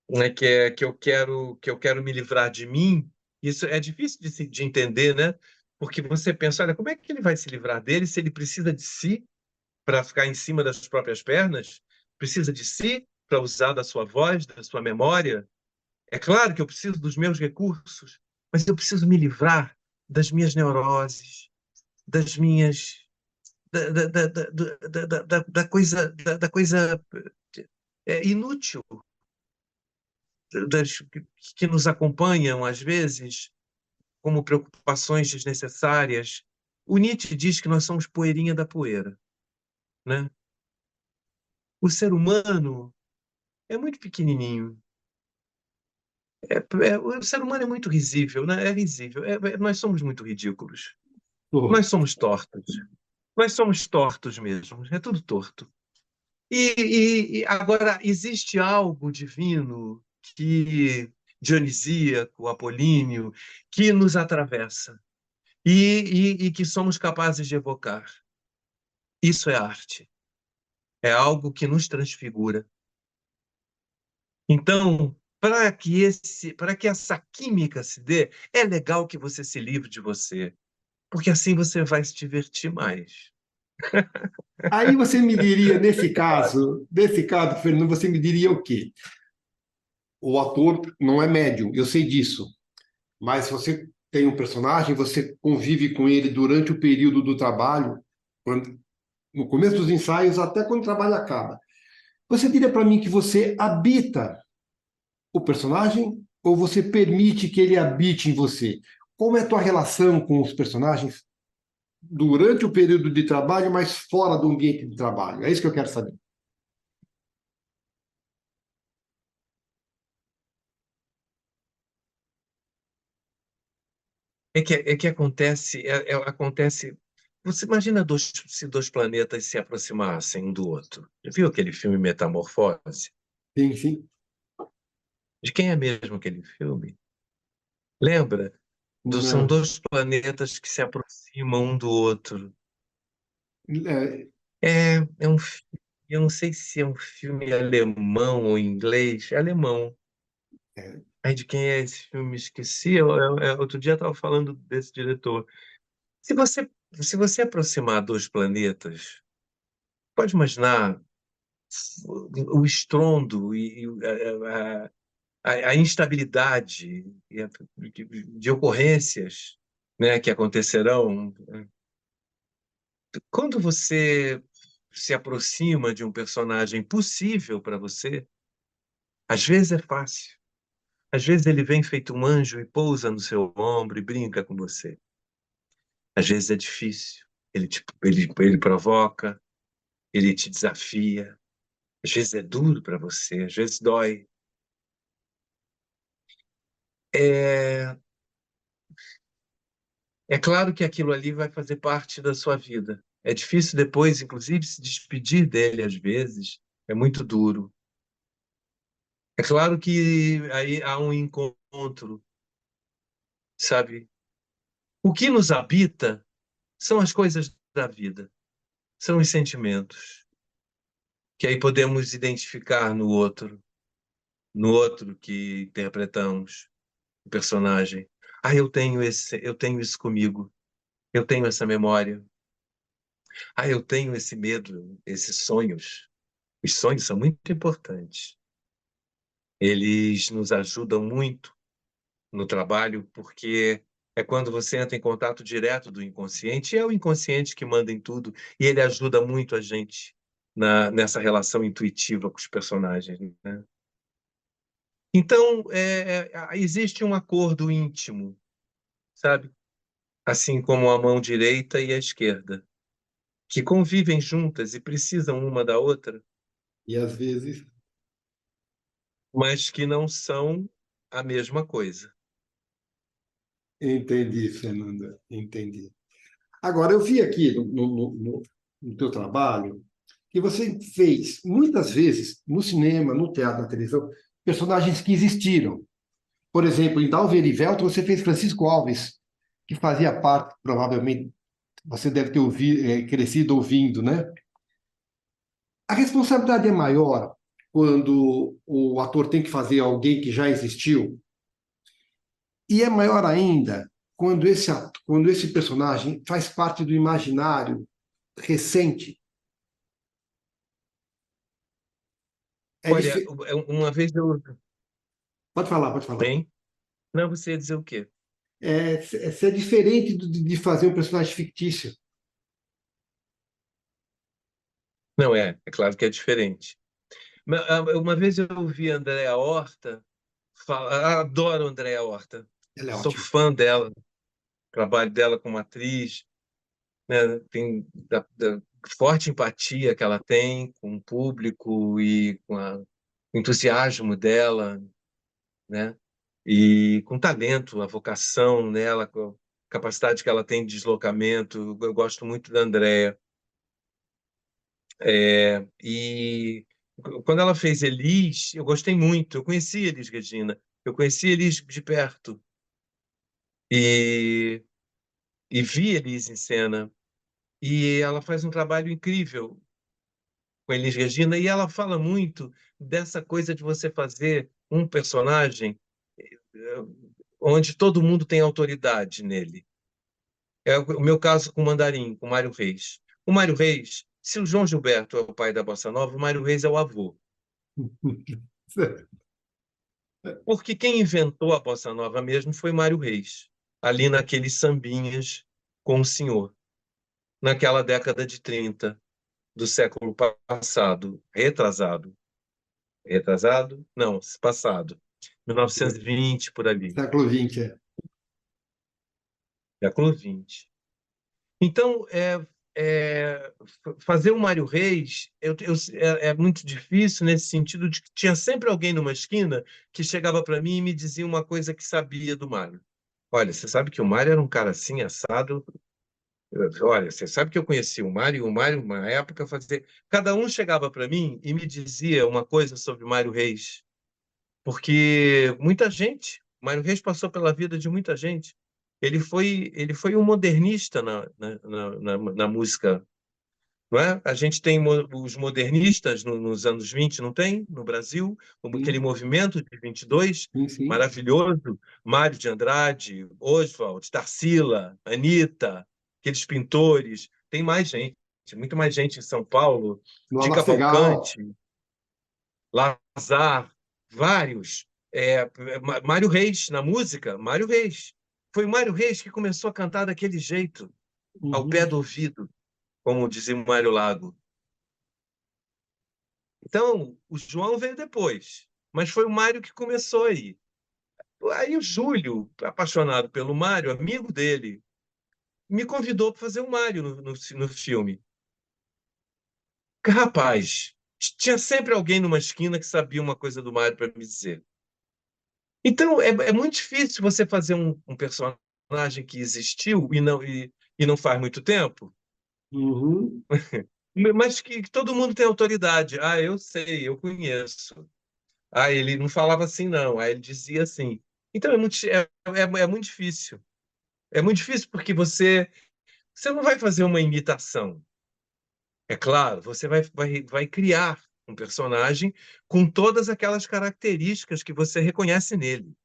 né, que eu quero me livrar de mim, isso é difícil de entender, né? Porque você pensa, olha, como é que ele vai se livrar dele se ele precisa de si para ficar em cima das próprias pernas? Precisa de si para usar da sua voz, da sua memória? É claro que eu preciso dos meus recursos, mas eu preciso me livrar das minhas neuroses, das minhas da coisa inútil que nos acompanham às vezes como preocupações desnecessárias. O Nietzsche diz que nós somos poeirinha da poeira, né? O ser humano é muito pequenininho. O ser humano é muito risível, né? É risível. Nós somos muito ridículos. Pô, Nós somos tortos. Nós somos tortos mesmo. É tudo torto. E agora, existe algo divino, dionisíaco, apolíneo, que nos atravessa e que somos capazes de evocar. Isso é arte. É algo que nos transfigura. Então, para que essa química se dê, é legal que você se livre de você, porque assim você vai se divertir mais. aí você me diria, nesse caso, Fernando, você me diria o quê? O ator não é médium, eu sei disso. Mas se você tem um personagem, você convive com ele durante o período do trabalho, no começo dos ensaios, até quando o trabalho acaba. Você diria para mim que você habita o personagem ou você permite que ele habite em você? Como é a tua relação com os personagens durante o período de trabalho, mas fora do ambiente de trabalho? É isso que eu quero saber. É que acontece, acontece. Você imagina se dois planetas se aproximassem um do outro. Já viu aquele filme Metamorfose? Sim, sim. De quem é mesmo aquele filme? Lembra? São Não. dois planetas que se aproximam um do outro. É, É um filme, eu não sei se é um filme alemão ou inglês, é alemão. é, Aí de quem é esse filme? Esqueci. Outro dia eu estava falando desse diretor. Se você aproximar dois planetas, pode imaginar o estrondo e a instabilidade de ocorrências, né, que acontecerão quando você se aproxima de um personagem possível para você. Às vezes é fácil. Às vezes ele vem feito um anjo e pousa no seu ombro e brinca com você. Às vezes é difícil. Ele provoca, ele te desafia. Às vezes é duro para você, às vezes dói. É, é claro que aquilo ali vai fazer parte da sua vida. É difícil depois, inclusive, se despedir dele às vezes. É muito duro. É claro que aí há um encontro, sabe? O que nos habita são as coisas da vida, são os sentimentos, que aí podemos identificar no outro que interpretamos, o personagem. Ah, eu tenho isso comigo, eu tenho essa memória. Ah, eu tenho esse medo, esses sonhos. Os sonhos são muito importantes. Eles nos ajudam muito no trabalho, porque é quando você entra em contato direto do inconsciente, e é o inconsciente que manda em tudo, e ele ajuda muito a gente nessa relação intuitiva com os personagens, né? Então, existe um acordo íntimo, sabe? Assim como a mão direita e a esquerda, que convivem juntas e precisam uma da outra, e às vezes, mas que não são a mesma coisa. entendi, Fernanda, entendi. Agora, eu vi aqui no teu trabalho que você fez, muitas vezes, no cinema, no teatro, na televisão, personagens que existiram. Por exemplo, em Dalva e Velto, você fez Francisco Alves, que fazia parte, provavelmente, você deve ter crescido ouvindo, né? A responsabilidade é maior quando o ator tem que fazer alguém que já existiu, e é maior ainda quando esse personagem faz parte do imaginário recente. É Olha, difícil. uma vez eu... Pode falar, pode falar. Hein? Não, você ia dizer o quê? É diferente de fazer um personagem fictício. Não, é claro que é diferente. Uma vez eu ouvi a Andréa Horta falar, adoro a Andréa Horta, Ela é sou ótima. fã dela, trabalho dela como atriz, né? Tem da forte empatia que ela tem com o público e com o entusiasmo dela, né? E com talento, a vocação nela, com a capacidade que ela tem de deslocamento. Eu gosto muito da Andréa. E quando ela fez Elis, eu gostei muito. Eu conheci Elis Regina, eu conheci Elis de perto e, e vi Elis em cena. E ela faz um trabalho incrível com Elis Regina, e ela fala muito dessa coisa de você fazer um personagem eh, onde todo mundo tem autoridade nele. É o meu caso com o Mandarim, com o Mário Reis. O Mário Reis, se o João Gilberto é o pai da Bossa Nova, o Mário Reis é o avô. Porque quem inventou a bossa nova mesmo foi Mário Reis, ali naqueles sambinhas com o senhor, naquela década de 30 do século passado, retrasado. Retrasado? Não, passado. 1920, por ali, Século XX, é. século XX. Então, fazer o Mário Reis é muito difícil nesse sentido de que tinha sempre alguém numa esquina que chegava para mim e me dizia uma coisa que sabia do Mário. Olha, você sabe que o Mário era um cara assim, assado. Olha, você sabe que eu conheci o Mário, uma época, fazia. Cada um chegava para mim e me dizia uma coisa sobre o Mário Reis, porque muita gente, Mário Reis passou pela vida de muita gente. Ele foi um modernista na música, não é? A gente tem os modernistas nos anos 20, não tem? No Brasil, como aquele Sim, movimento de 22, sim, sim. maravilhoso. Mário de Andrade, Oswald, Tarsila, Anitta, aqueles pintores. Tem mais gente, muito mais gente em São Paulo, No de Anastegal. Cavalcante, Lazar, vários. Mário Reis, na música, Mário Reis. Foi o Mário Reis que começou a cantar daquele jeito, ao pé Uhum. do ouvido, como dizia o Mário Lago. Então, o João veio depois, mas foi o Mário que começou aí. Aí o Júlio, apaixonado pelo Mário, amigo dele, me convidou para fazer o Mário no filme. Rapaz, tinha sempre alguém numa esquina que sabia uma coisa do Mário para me dizer. Então, é muito difícil você fazer um personagem que existiu e não faz muito tempo, Uhum. mas que todo mundo tem autoridade. Ah, eu sei, eu conheço. Ah, ele não falava assim, não. Aí ele dizia assim. Então é muito difícil. É muito difícil porque você não vai fazer uma imitação. É claro, você vai criar um personagem com todas aquelas características que você reconhece nele.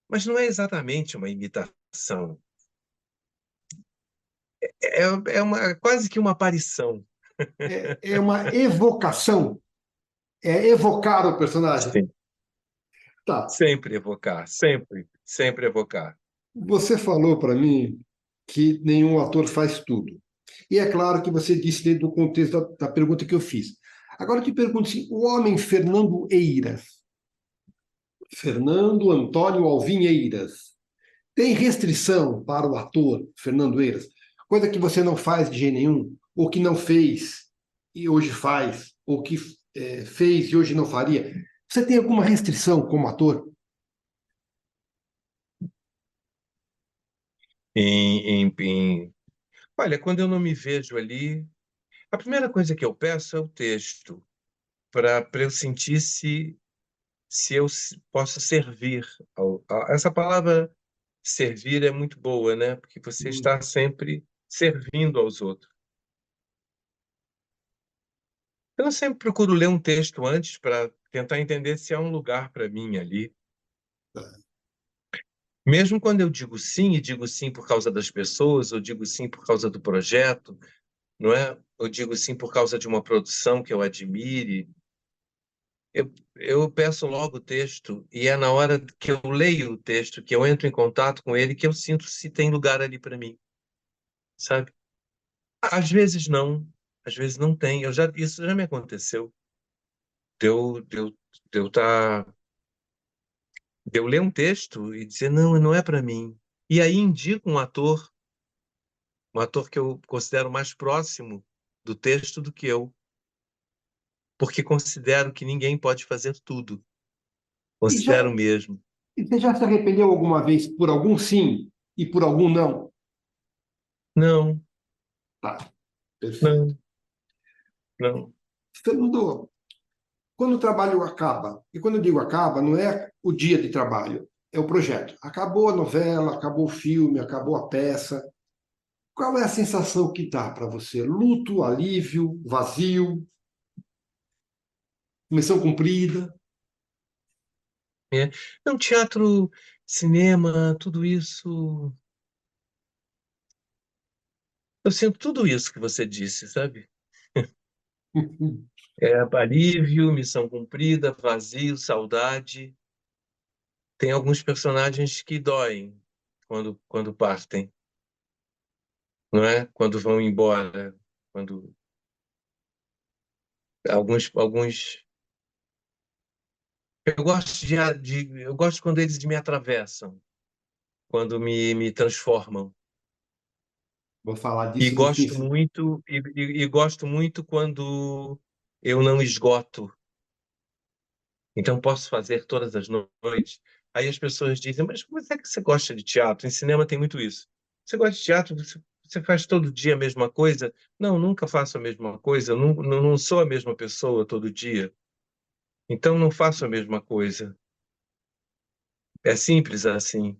Mas não é exatamente uma imitação. Quase que uma aparição. É uma evocação. É evocar o personagem. Sim. Tá. Sempre evocar, sempre, sempre evocar. Você falou para mim que nenhum ator faz tudo. E é claro que você disse dentro do contexto da pergunta que eu fiz. Agora eu te pergunto assim, o homem Fernando Eiras, Fernando Antônio Alvim Eiras, tem restrição para o ator Fernando Eiras? Coisa que você não faz de jeito nenhum, ou que não fez e hoje faz, ou que fez e hoje não faria. Você tem alguma restrição como ator? Olha, quando eu não me vejo ali, a primeira coisa que eu peço é o texto, para eu sentir se eu posso servir. Essa palavra servir é muito boa, né? Porque você Hum. está sempre servindo aos outros. Eu sempre procuro ler um texto antes para tentar entender se há um lugar para mim ali. Mesmo quando eu digo sim, e digo sim por causa das pessoas, ou digo sim por causa do projeto, não é? Eu digo sim por causa de uma produção que eu admire. Eu peço logo o texto, e é na hora que eu leio o texto, que eu entro em contato com ele, que eu sinto se tem lugar ali para mim, sabe? Às vezes não, às vezes não tem. Isso já me aconteceu. Deu, deu, deu, tá, deu ler um texto e dizer, não, não é para mim. E aí indico um ator que eu considero mais próximo do texto do que eu, porque considero que ninguém pode fazer tudo. E, já, Considero mesmo. e você já se arrependeu alguma vez por algum sim e por algum não? Não, Tá, perfeito. não, não. Fernando, quando o trabalho acaba, e quando eu digo acaba, não é o dia de trabalho, é o projeto. Acabou a novela, acabou o filme, acabou a peça. Qual é a sensação que dá para você? Luto, alívio, vazio, missão cumprida? É. Não, teatro, cinema, tudo isso. Eu sinto tudo isso que você disse, sabe? É alívio, missão cumprida, vazio, saudade. Tem alguns personagens que doem quando partem, não é? Quando vão embora, quando alguns Eu gosto quando eles me atravessam, quando me transformam. Vou falar E disso no fim. gosto muito, e gosto muito quando eu não esgoto. Então posso fazer todas as noites. Aí as pessoas dizem, mas como é que você gosta de teatro? Em cinema tem muito isso. Você gosta de teatro? Você faz todo dia a mesma coisa? Não, nunca faço a mesma coisa. Não sou a mesma pessoa todo dia. Então não faço a mesma coisa. É simples assim,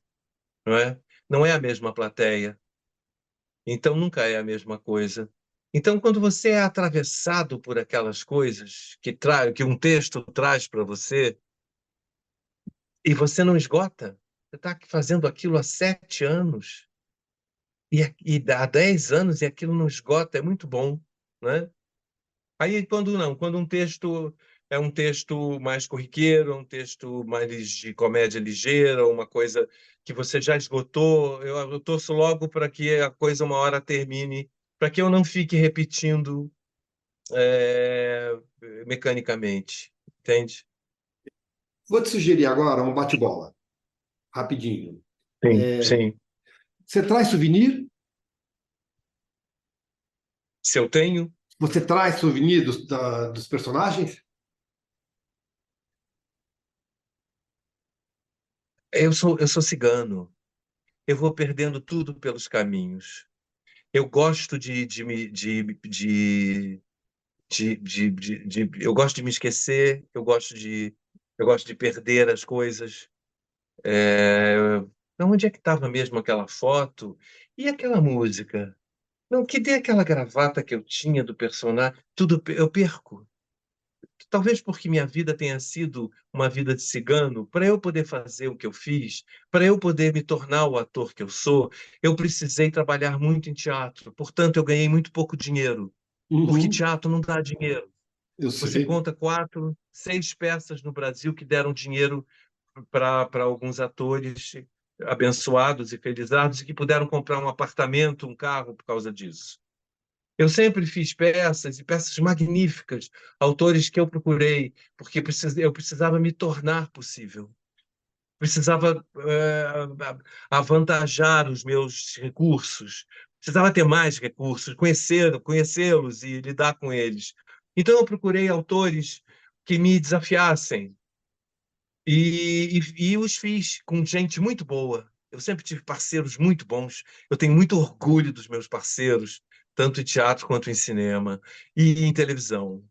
não é? Não é a mesma plateia. Então nunca é a mesma coisa. Então, quando você é atravessado por aquelas coisas que um texto traz para você, e você não esgota, você está fazendo aquilo há 7 anos, e há 10 anos, e aquilo não esgota, é muito bom, né? Aí, quando um texto é um texto mais corriqueiro, um texto mais de comédia ligeira, uma coisa que você já esgotou, eu torço logo para que a coisa uma hora termine, para que eu não fique repetindo é, mecanicamente, entende? Vou te sugerir agora um bate-bola, rapidinho. Sim, É, sim. você traz souvenir? Se eu tenho, Você traz souvenir dos personagens? eu sou cigano. Eu vou perdendo tudo pelos caminhos. Eu gosto eu gosto de me esquecer, eu gosto de perder as coisas. É, onde é que estava mesmo aquela foto? E aquela música? Não, que dê aquela gravata que eu tinha do personagem? Tudo eu perco. Talvez porque minha vida tenha sido uma vida de cigano, para eu poder fazer o que eu fiz, para eu poder me tornar o ator que eu sou, eu precisei trabalhar muito em teatro. Portanto, eu ganhei muito pouco dinheiro, porque Uhum, teatro não dá dinheiro. eu Você sei. conta 4, 6 peças no Brasil que deram dinheiro para alguns atores abençoados e felizados e que puderam comprar um apartamento, um carro por causa disso. Eu sempre fiz peças e peças magníficas, autores que eu procurei, porque eu precisava me tornar possível. Precisava avantajar os meus recursos, precisava ter mais recursos, conhecê-los e lidar com eles. Então eu procurei autores que me desafiassem e os fiz com gente muito boa. Eu sempre tive parceiros muito bons. Eu tenho muito orgulho dos meus parceiros, tanto em teatro quanto em cinema e em televisão.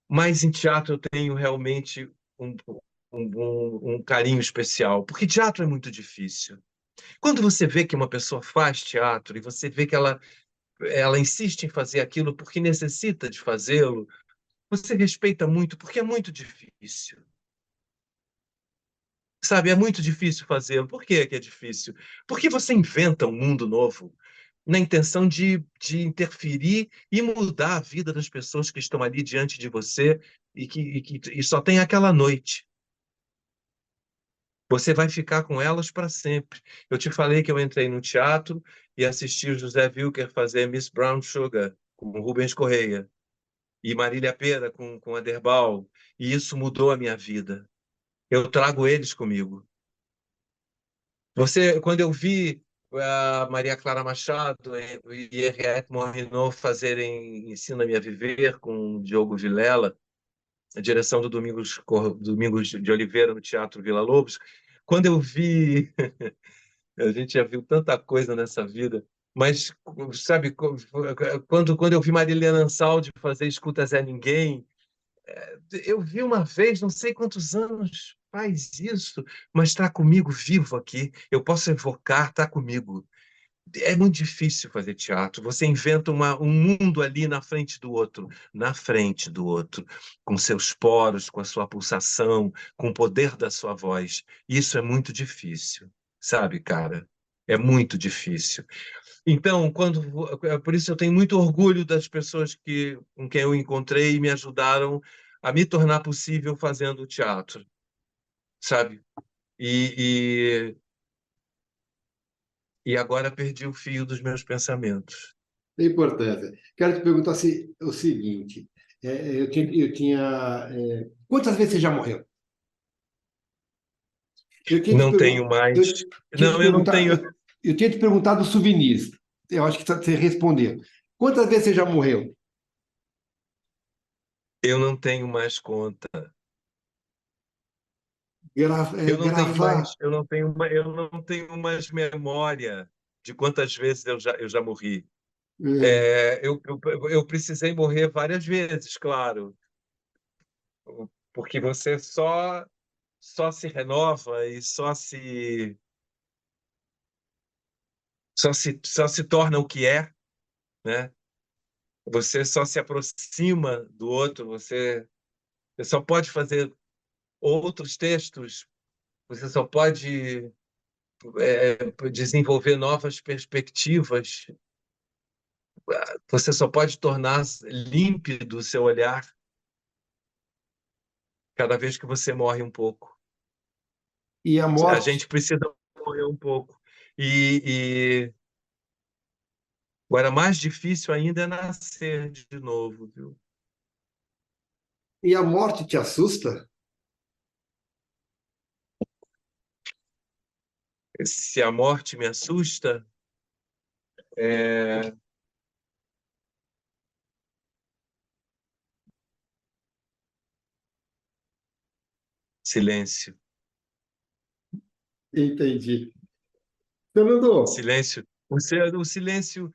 Mas em teatro eu tenho realmente um, um carinho especial, porque teatro é muito difícil. Quando você vê que uma pessoa faz teatro e você vê que ela insiste em fazer aquilo porque necessita de fazê-lo, você respeita muito, porque é muito difícil. Sabe, é muito difícil fazê-lo. Por que é difícil? Porque você inventa um mundo novo na intenção de interferir e mudar a vida das pessoas que estão ali diante de você e só tem aquela noite. Você vai ficar com elas para sempre. Eu te falei que eu entrei no teatro e assisti o José Wilker fazer Miss Brown Sugar com Rubens Correia e Marília Pêra com Aderbal, e isso mudou a minha vida. Eu trago eles comigo. Quando eu vi a Maria Clara Machado e Henriette Morrinot fazerem Ensina-me a Viver com o Diogo Vilela, a direção do Domingos de Oliveira no Teatro Villa-Lobos, quando eu vi, a gente já viu tanta coisa nessa vida, mas sabe, quando eu vi Marília Ansaldi fazer Escuta Zé Ninguém, eu vi uma vez, não sei quantos anos faz isso, mas está comigo vivo aqui. Eu posso evocar, está comigo. É muito difícil fazer teatro. Você inventa um mundo ali na frente do outro, com seus poros, com a sua pulsação, com o poder da sua voz. Isso é muito difícil, sabe, cara? É muito difícil. Então, por isso eu tenho muito orgulho das pessoas com quem eu encontrei e me ajudaram a me tornar possível fazendo teatro, sabe? E, e agora perdi o fio dos meus pensamentos. Tem importância. Quero te perguntar o seguinte: quantas vezes você já morreu? Eu tinha te Não tenho pergun- eu mais. tinha te Não, eu não perguntar, tenho. eu tinha te perguntado dos souvenirs. Eu acho que você respondeu. Quantas vezes você já morreu? Eu não tenho mais conta. Gravar. Eu não tenho mais memória de quantas vezes eu já morri. É, Eu precisei morrer várias vezes, claro, porque você só se renova e só se torna o que é, né? Você só se aproxima do outro, você só pode fazer outros textos, você só pode desenvolver novas perspectivas, você só pode tornar límpido o seu olhar cada vez que você morre um pouco. e a A morte, gente precisa morrer um pouco. E agora, mais difícil ainda é nascer de novo, viu? e a morte te assusta? Se a morte me assusta, é silêncio. Entendi. Fernando, Silêncio. O silêncio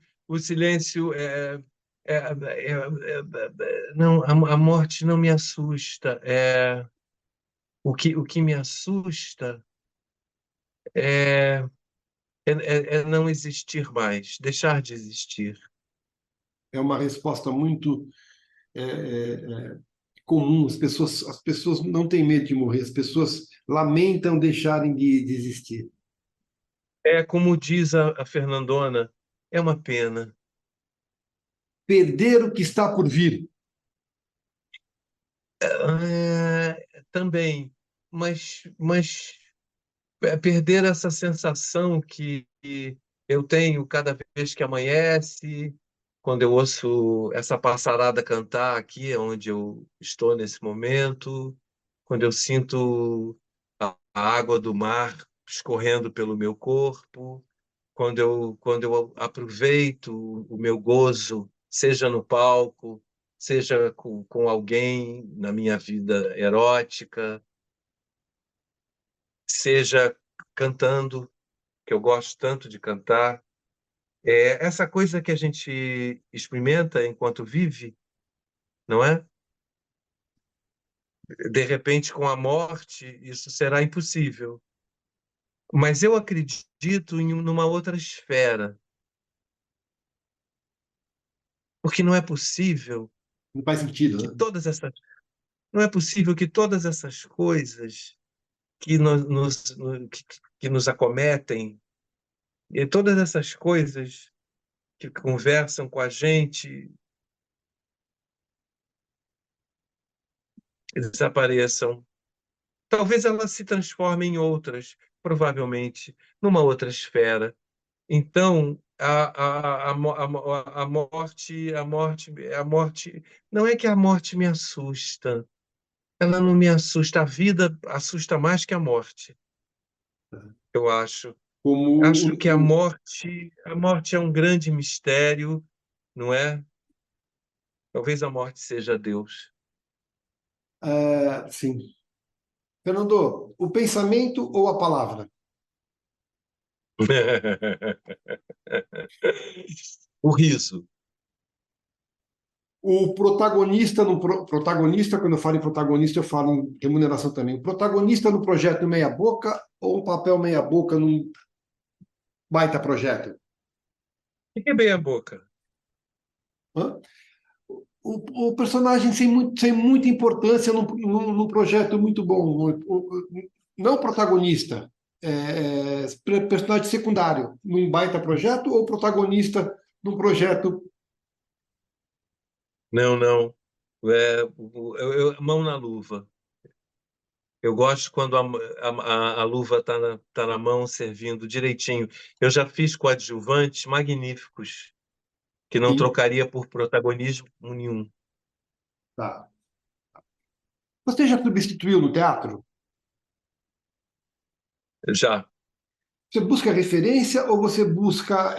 não, a morte não me assusta. O que me assusta é, é não existir mais, deixar de existir. é uma resposta muito comum. As pessoas não têm medo de morrer, as pessoas lamentam deixarem de existir. É como diz a Fernandona, é uma pena. Perder o que está por vir. Também, mas perder essa sensação que eu tenho cada vez que amanhece, quando eu ouço essa passarada cantar aqui, onde eu estou nesse momento, quando eu sinto a água do mar escorrendo pelo meu corpo, quando eu aproveito o meu gozo, seja no palco, seja com alguém na minha vida erótica, seja cantando, que eu gosto tanto de cantar. Essa coisa que a gente experimenta enquanto vive, não é? De repente, com a morte, isso será impossível. Mas eu acredito numa outra esfera, porque não é possível Não faz sentido, que né? todas essas, não é possível que todas essas coisas que que nos acometem, e todas essas coisas que conversam com a gente desapareçam. Talvez elas se transformem em outras, provavelmente, numa outra esfera. Então, a morte, não é que a morte me assusta, ela não me assusta, a vida assusta mais que a morte, eu acho. Como Acho que a morte é um grande mistério, não é? Talvez a morte seja Deus. sim. Fernando, o pensamento ou a palavra? O riso. O protagonista, protagonista, quando eu falo em protagonista, eu falo em remuneração também. O protagonista no projeto meia boca ou um papel meia boca num baita projeto? O que é bem a boca? Hã? O personagem sem muita importância num projeto muito bom. Não protagonista, personagem secundário num baita projeto ou protagonista num projeto. Não, não. Mão na luva. Eu gosto quando a luva tá na mão, servindo direitinho. Eu já fiz coadjuvantes magníficos, que não Sim, trocaria por protagonismo nenhum. tá. Você já substituiu no teatro? Já. Você busca referência ou você busca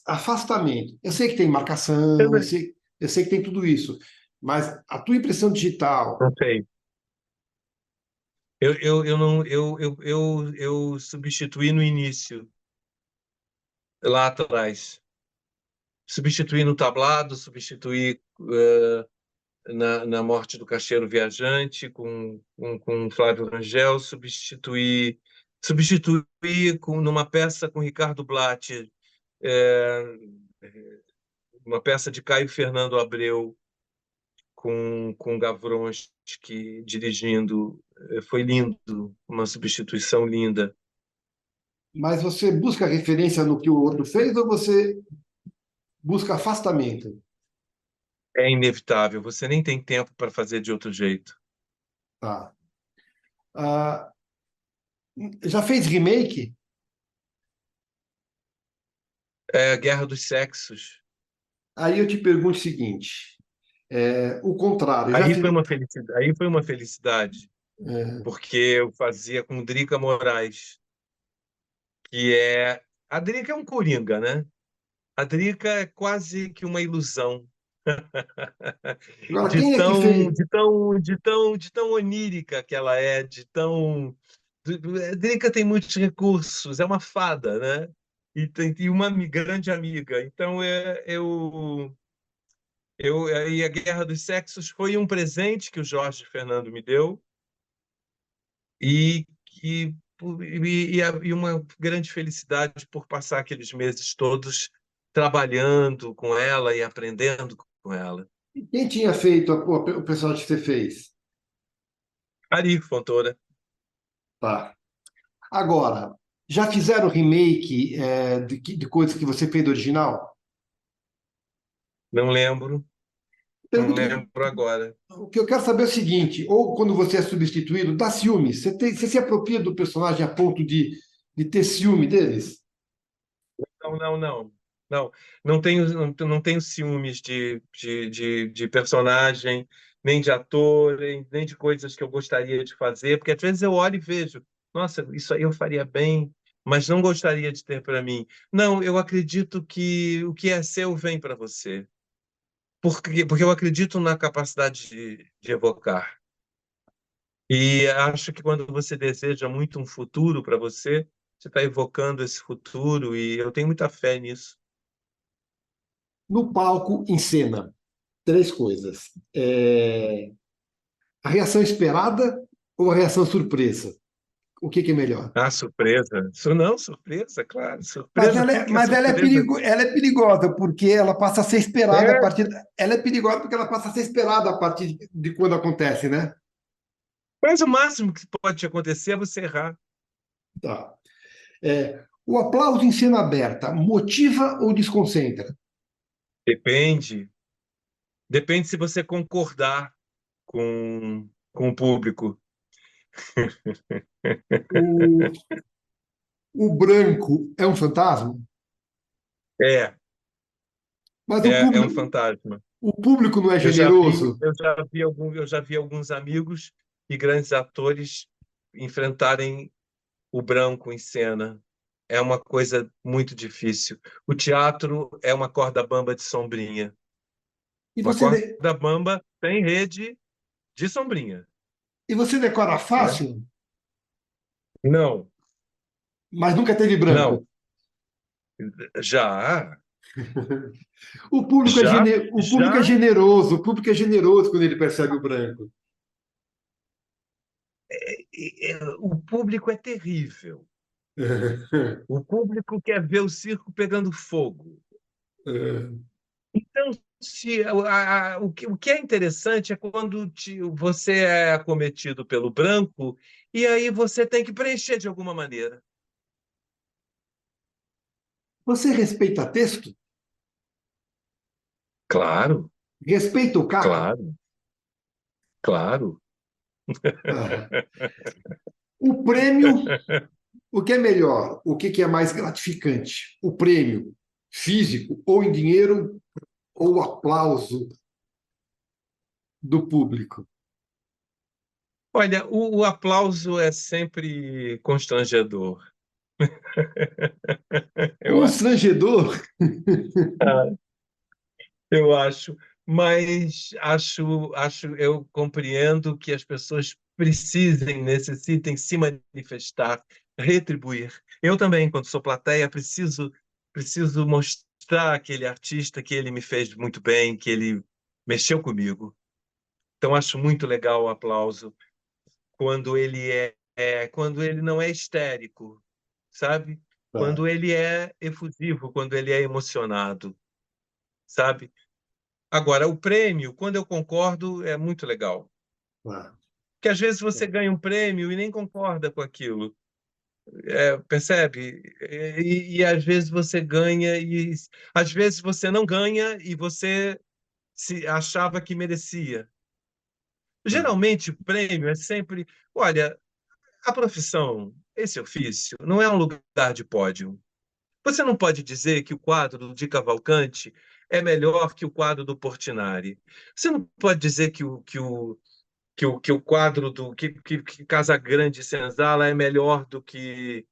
afastamento? Eu sei que tem Eu marcação, eu sei que tem tudo isso, mas a tua impressão digital, não sei. Eu não, eu substituí no início, lá atrás. Substituí no tablado, substituí na Morte do Caixeiro Viajante com Flávio Rangel, substituí numa peça com Ricardo Blatt, é, uma peça de Caio Fernando Abreu com Gavronski dirigindo. Foi lindo, uma substituição linda. mas você busca referência no que o outro fez ou você busca afastamento? É inevitável, você nem tem tempo para fazer de outro jeito. Tá. Ah, já fez remake? É a Guerra dos Sexos. Aí eu te pergunto o seguinte: o contrário, já Aí fiz. foi uma felicidade, aí foi uma felicidade, porque eu fazia com Drica Moraes, que é a Drica é um coringa, né? A Drica é quase que uma ilusão, Agora, quem é que fez? de tão onírica que ela é, de tão. A Drica tem muitos recursos, é uma fada, né? E uma grande amiga. Então, e a Guerra dos Sexos foi um presente que o Jorge Fernando me deu e, e, e uma grande felicidade por passar aqueles meses todos trabalhando com ela e aprendendo com ela. Quem tinha feito o personagem que você fez? Ari Fontoura, Tá. Agora, já fizeram remake de coisas que você fez do original? não lembro, não Pergunta, lembro agora. o que eu quero saber é o seguinte: ou quando você é substituído, dá ciúme? Você se apropria do personagem a ponto de ter ciúme deles? Não, não, não. Não, não tenho ciúmes de personagem, nem de ator, nem de coisas que eu gostaria de fazer, porque às vezes eu olho e vejo, nossa, isso aí eu faria bem, mas não gostaria de ter para mim. Não, eu acredito que o que é seu vem para você, porque eu acredito na capacidade de evocar. E acho que quando você deseja muito um futuro para você, você está evocando esse futuro, e eu tenho muita fé nisso. No palco, em cena, três coisas: a reação esperada ou a reação surpresa? O que é melhor? Ah, surpresa. Isso não, surpresa, claro. Mas Surpresa, tudo que é ela surpresa. ela é perigosa, porque ela passa a ser esperada a É, partir. Ela é perigosa porque ela passa a ser esperada a partir de quando acontece, né? mas o máximo que pode te acontecer é você errar. Tá. O aplauso em cena aberta motiva ou desconcentra? Depende. Depende se você concordar com o público. O, o branco é um fantasma, É, mas é um fantasma. o público não é generoso. Eu já vi alguns amigos e grandes atores enfrentarem o branco em cena. É uma coisa muito difícil. O teatro é uma corda bamba de sombrinha. E Uma você, corda bamba tem rede de sombrinha, e você decora né? fácil, Não, mas nunca teve branco. não. Já, já, O público é já. generoso, o público é generoso quando ele percebe o branco. O público é terrível. O público quer ver o circo pegando fogo. Então, o que é interessante é quando você é acometido pelo branco e aí você tem que preencher de alguma maneira. Você respeita texto? Claro, Respeita o caco? claro, claro. Ah. O prêmio, o que é melhor? O que é mais gratificante? O prêmio físico ou em dinheiro ou o aplauso do público? Olha, o aplauso é sempre constrangedor. Eu acho. Constrangedor? Eu acho, mas eu compreendo que as pessoas precisem, necessitem se manifestar, retribuir. Eu também, quando sou plateia, preciso mostrar àquele artista que ele me fez muito bem, que ele mexeu comigo. Então, acho muito legal o aplauso quando quando ele não é histérico, sabe? Tá, Quando ele é efusivo, quando ele é emocionado, sabe? Agora, o prêmio, quando eu concordo, é muito legal. tá. Porque às vezes você ganha um prêmio e nem concorda com aquilo, percebe? E às vezes você ganha e às vezes você não ganha e você se achava que merecia. Tá. Geralmente, o prêmio é sempre, olha, a profissão, esse ofício, não é um lugar de pódio. Você não pode dizer que o quadro de Cavalcanti é melhor que o quadro do Portinari. Você não pode dizer que o quadro que Casagrande Senzala é melhor do que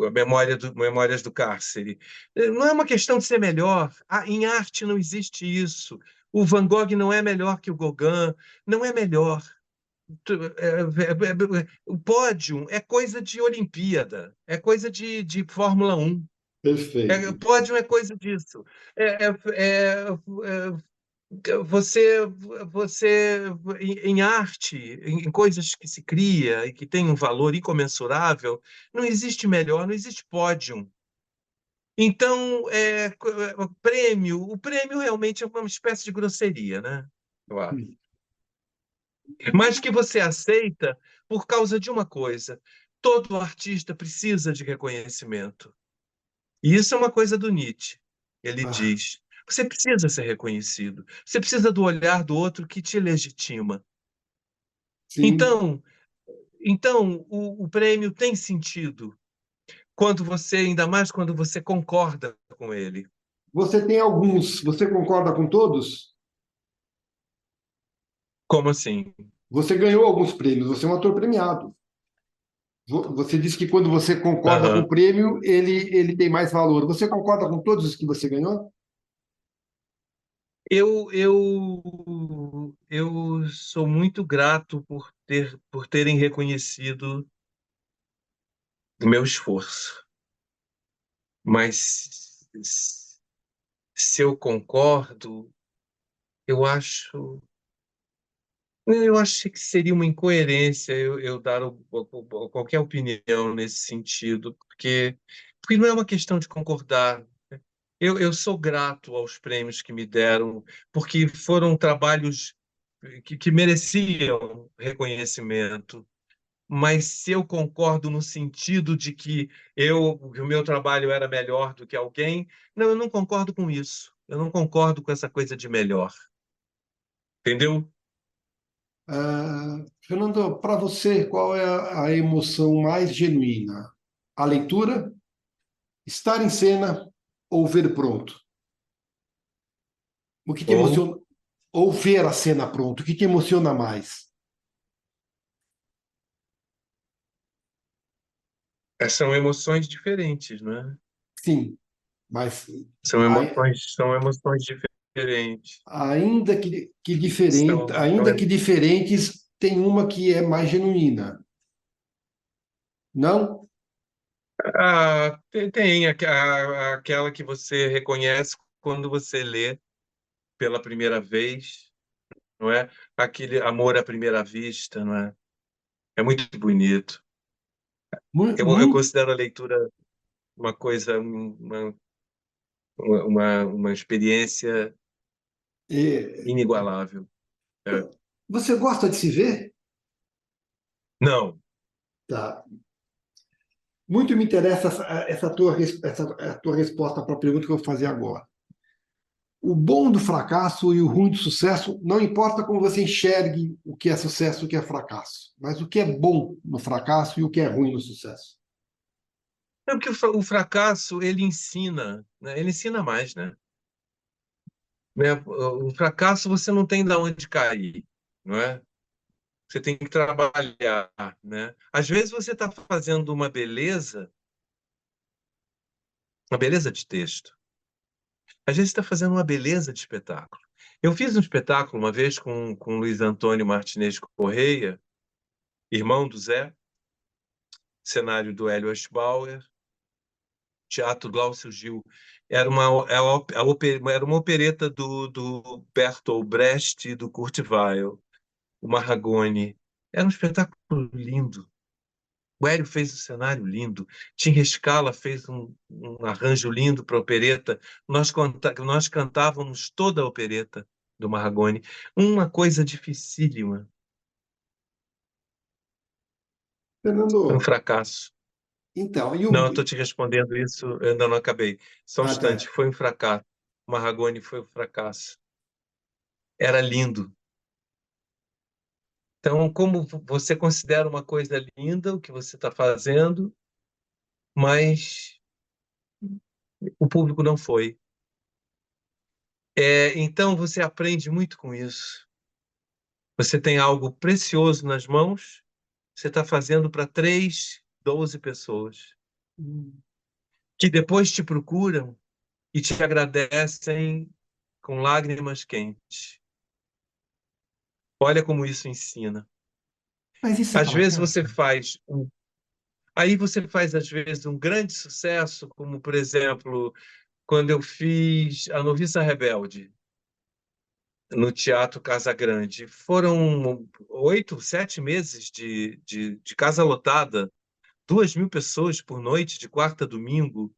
a Memórias do Cárcere. Não é uma questão de ser melhor. Em arte não existe isso. O Van Gogh não é melhor que o Gauguin, não é melhor. O pódio é coisa de Olimpíada, é coisa de Fórmula 1. Perfeito. Pódio é coisa disso. É, é, é, você, em arte, em coisas que se cria e que tem um valor incomensurável, não existe melhor, não existe pódio. Então, o prêmio realmente é uma espécie de grosseria, né? Eu acho. Mas que você aceita por causa de uma coisa: todo artista precisa de reconhecimento. E isso é uma coisa do Nietzsche. Ele Ah, diz: você precisa ser reconhecido, você precisa do olhar do outro que te legitima. sim. Então, o prêmio tem sentido quando você, ainda mais quando você concorda com ele. Você tem alguns, você concorda com todos? Como assim? Você ganhou alguns prêmios, você é um ator premiado. Você disse que quando você concorda com o Aham. prêmio, ele tem mais valor. Você concorda com todos os que você ganhou? Eu sou muito grato por terem reconhecido o meu esforço, mas se eu concordo, eu acho, eu acho que seria uma incoerência eu dar qualquer opinião nesse sentido, porque não é uma questão de concordar. Eu sou grato aos prêmios que me deram, porque foram trabalhos que mereciam reconhecimento. Mas se eu concordo no sentido de que o meu trabalho era melhor do que alguém, não, eu não concordo com isso. Eu não concordo com essa coisa de melhor. Entendeu? Fernando, para você, qual é a emoção mais genuína? A leitura, estar em cena ou ver pronto? O que te Ou emociona? Ou ver a cena pronto? O que te emociona mais? são emoções diferentes, né? Sim, mas São emoções diferentes. ainda que diferentes, tem uma que é mais genuína. Não? Tem aquela que você reconhece quando você lê pela primeira vez, não é? Aquele amor à primeira vista, não é? É muito bonito. Eu Muito. considero a leitura uma coisa, uma experiência inigualável. É. Você gosta de se ver? Não, Tá. Muito me interessa essa tua resposta para a pergunta que eu vou fazer agora. O bom do fracasso e o ruim do sucesso, não importa como você enxergue o que é sucesso e o que é fracasso, mas o que é bom no fracasso e o que é ruim no sucesso. é porque o fracasso ele ensina, né? Ele ensina mais, né? O fracasso você não tem de onde cair. não é? Você tem que trabalhar, né? Às vezes você está fazendo uma beleza de texto. Às vezes está fazendo uma beleza de espetáculo. Eu fiz um espetáculo uma vez com Luiz Antônio Martinez Correia, irmão do Zé, cenário do Hélio Eschbauer, Teatro Glaucio Gil. Era uma opereta do Bertolt Brecht e do Kurt Weill, o Marragone. Era um espetáculo lindo. O Hélio fez um cenário lindo. Tim Scala fez um arranjo lindo para a opereta. Nós cantávamos toda a opereta do Marragone. Uma coisa dificílima. Foi um Fernando, fracasso. então, Não, eu estou te respondendo isso, eu ainda não acabei. Só um Ah, instante, tá. foi um fracasso. O Marragone foi um fracasso. Era lindo. Então, como você considera uma coisa linda o que você está fazendo, mas o público não foi. Então, você aprende muito com isso. Você tem algo precioso nas mãos, você está fazendo para 3, 12 pessoas, que depois te procuram e te agradecem com lágrimas quentes. Olha como isso ensina. Mas isso é Às para vezes você casa? faz aí você faz às vezes um grande sucesso, como por exemplo, quando eu fiz A Noviça Rebelde no Teatro Casa Grande. Foram 8, 7 meses de casa lotada, 2.000 pessoas por noite, de quarta a domingo,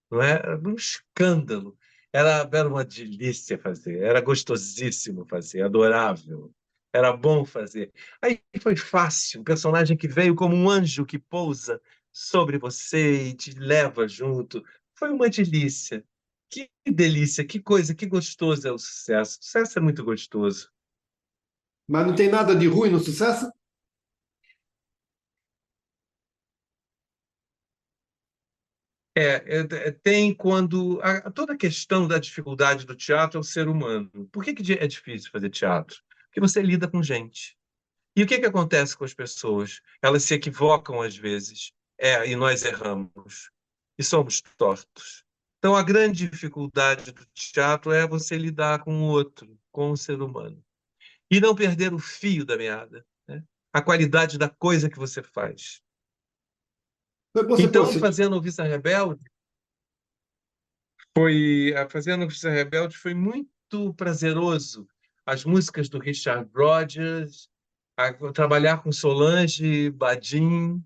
não é? Era um escândalo. Era uma delícia fazer, era gostosíssimo fazer, adorável. Era bom fazer. Aí foi fácil, um personagem que veio como um anjo que pousa sobre você e te leva junto. Foi uma delícia. Que delícia, que coisa, que gostoso é o sucesso. O sucesso é muito gostoso. Mas não tem nada de ruim no sucesso? Tem quando toda a questão da dificuldade do teatro é o ser humano. Por que é difícil fazer teatro? Porque você lida com gente. E o que acontece com as pessoas? Elas se equivocam às vezes. E nós erramos. E somos tortos. Então, a grande dificuldade do teatro é você lidar com o outro, com o ser humano. E não perder o fio da meada, né? A qualidade da coisa que você faz. Você, Então, você, fazendo o Vista Rebelde, fazer a Noviça Rebelde foi muito prazeroso. As músicas do Richard Rodgers, trabalhar com Solange, Badim,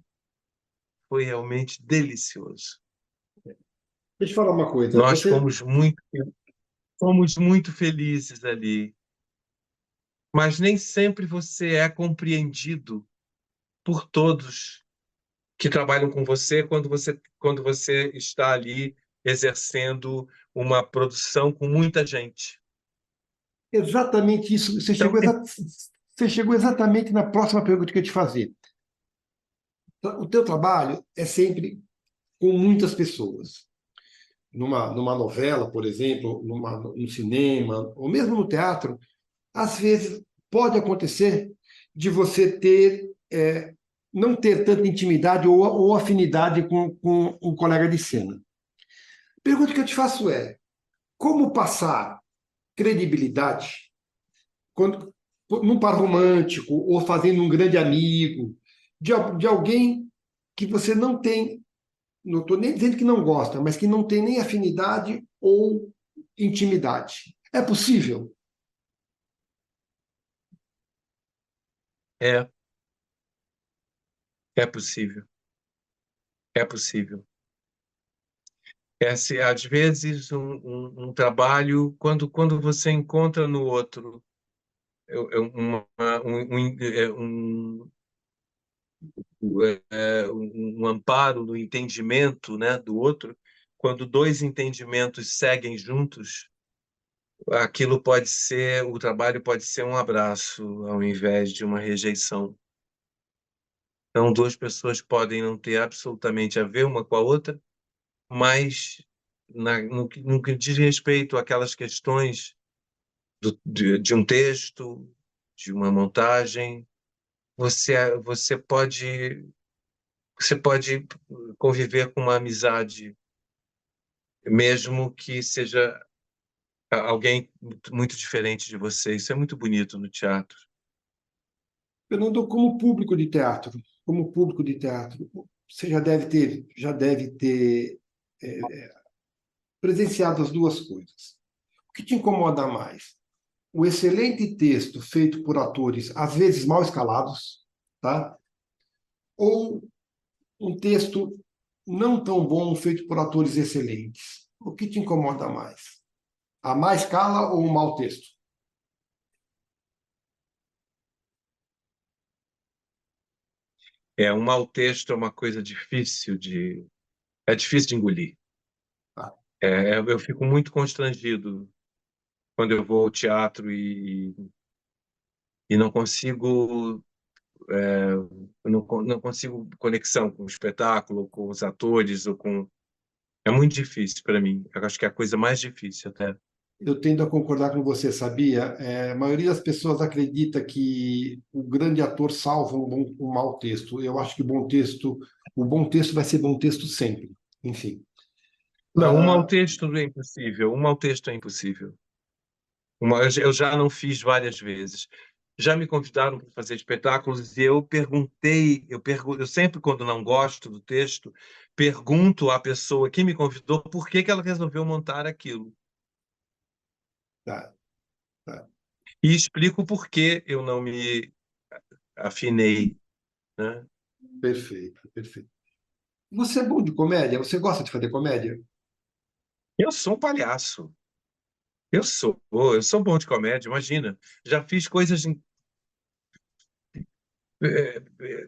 foi realmente delicioso. deixa eu falar uma coisa. Nós Você, fomos muito felizes ali, mas nem sempre você é compreendido por todos que trabalham com você quando você está ali exercendo uma produção com muita gente. exatamente isso. Então, Você chegou exatamente na próxima pergunta que eu ia te fazer. O teu trabalho é sempre com muitas pessoas. Numa novela, por exemplo, num cinema, ou mesmo no teatro, às vezes pode acontecer de você não ter tanta intimidade ou afinidade com um colega de cena. A pergunta que eu te faço é: como passar credibilidade quando, num par romântico ou fazendo um grande amigo de alguém que você não tem, não estou nem dizendo que não gosta, mas que não tem nem afinidade ou intimidade? É possível? é, é possível, é possível. Às vezes, um trabalho, quando você encontra no outro um amparo no entendimento, né, do outro, quando dois entendimentos seguem juntos, o trabalho pode ser um abraço ao invés de uma rejeição. Então, duas pessoas podem não ter absolutamente a ver uma com a outra, mas no que diz respeito àquelas questões de um texto, de uma montagem, você pode conviver com uma amizade, mesmo que seja alguém muito diferente de você. Isso é muito bonito no teatro. Fernando, como público de teatro, você já deve ter presenciado as duas coisas. O que te incomoda mais? O excelente texto feito por atores, às vezes mal escalados, tá? Ou um texto não tão bom feito por atores excelentes? O que te incomoda mais? A má escala ou o mau texto? Um mau texto é uma coisa é difícil de engolir. Tá? Eu fico muito constrangido quando eu vou ao teatro e não consigo, não consigo conexão com o espetáculo, com os atores, é muito difícil para mim. Eu acho que é a coisa mais difícil até. Eu tendo a concordar com você, sabia? A maioria das pessoas acredita que o grande ator salva um mau texto. Eu acho que o bom texto vai ser bom texto sempre. Enfim. Não, um mau Ah, texto é impossível. Um mau texto é impossível. Eu já não fiz várias vezes. Já me convidaram para fazer espetáculos e eu perguntei, eu sempre, quando não gosto do texto, pergunto à pessoa que me convidou por que que ela resolveu montar aquilo. tá, tá. E explico por que eu não me afinei, né? Perfeito, perfeito. Você é bom de comédia? Você gosta de fazer comédia? Eu sou um palhaço. Eu sou bom de comédia, imagina. Já fiz coisas,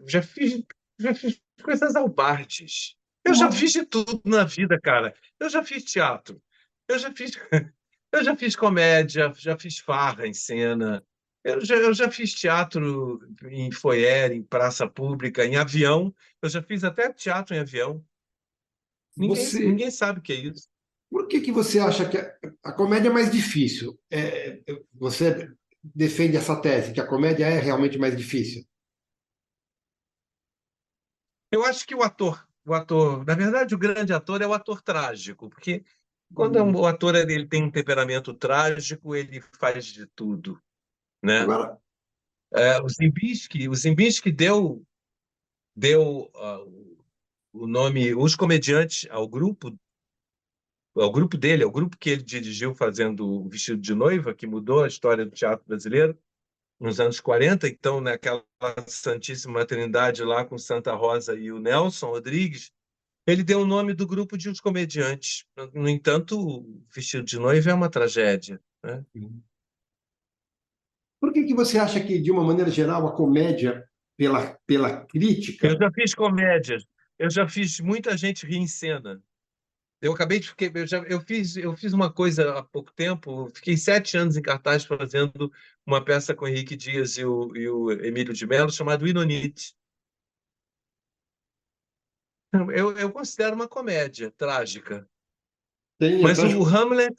já fiz, já fiz coisas albardes. Eu já Uma, fiz de tudo na vida, cara. Eu já fiz teatro. Eu já fiz, eu já fiz comédia, já fiz farra em cena. Eu já fiz teatro em foyer, em praça pública, em avião. Eu já fiz até teatro em avião. Ninguém, você, ninguém sabe o que é isso. por que que você acha que a comédia é mais difícil? Você defende essa tese, que a comédia é realmente mais difícil? Eu acho que na verdade, o grande ator é o ator trágico, porque quando Hum. o ator ele tem um temperamento trágico, ele faz de tudo, né? Agora, O Zimbinski deu o nome, os comediantes ao grupo dele, ao grupo que ele dirigiu fazendo o Vestido de Noiva, que mudou a história do teatro brasileiro nos anos 40. Então, naquela Santíssima Trindade lá com Santa Rosa e o Nelson Rodrigues, ele deu o nome do grupo de Os Comediantes. No entanto, o Vestido de Noiva é uma tragédia, né? por que que você acha que, de uma maneira geral, a comédia, pela Eu crítica, já fiz comédias, eu já fiz muita gente rir em cena. Eu acabei de ficar, eu fiz uma coisa há pouco tempo, fiquei 7 anos em cartaz fazendo uma peça com o Henrique Dias e o Emílio de Mello, chamado Inonite. Eu considero uma comédia trágica, tem mas até. o Hamlet,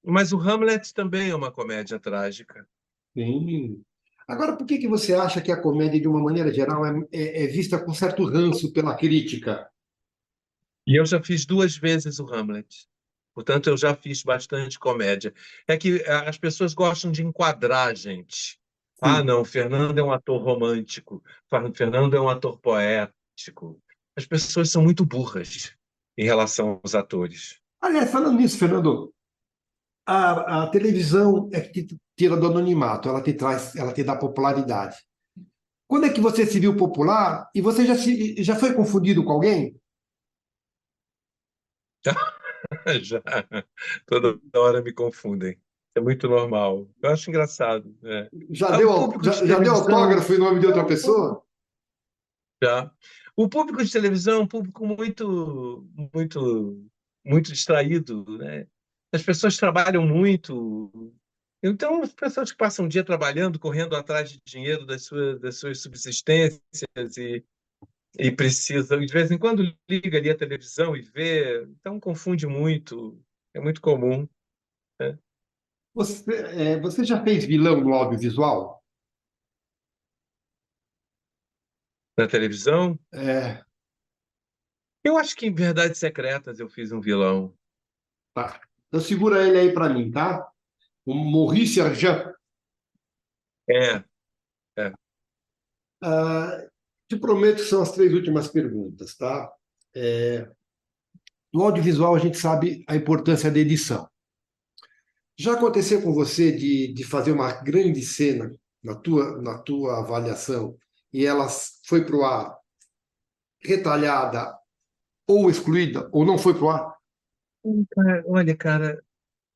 mas o Hamlet também é uma comédia trágica. Sim. Agora, por que que você acha que a comédia, de uma maneira geral, é vista com certo ranço pela crítica? E eu já fiz 2 vezes o Hamlet. Portanto, eu já fiz bastante comédia. É que as pessoas gostam de enquadrar a gente. Ah, Sim. não, o Fernando é um ator romântico. O Fernando é um ator poético. As pessoas são muito burras em relação aos atores. Aliás, falando nisso, Fernando, a televisão é que te tira do anonimato, ela te dá popularidade. Quando é que você se viu popular e você já foi confundido com alguém? Já, toda hora me confundem. É muito normal. Eu acho engraçado, né? Já O deu, público de já deu televisão. autógrafo em nome de outra pessoa? Já. O público de televisão é um público muito, muito, muito distraído, né? As pessoas trabalham muito. Então, as pessoas que passam o dia trabalhando, correndo atrás de dinheiro das suas subsistências e precisam, de vez em quando, liga ali a televisão e vê, então confunde muito, é muito comum, né? Você já fez vilão no audiovisual? Na televisão? É, Eu acho que em Verdades Secretas eu fiz um vilão. tá. Então segura ele aí para mim, tá? O Maurice Arjan. É, é. Ah, te prometo que são as três últimas perguntas, tá? É, no audiovisual, a gente sabe a importância da edição. Já aconteceu com você de fazer uma grande cena na tua avaliação e ela foi para o ar retalhada ou excluída ou não foi para o ar? Olha, cara,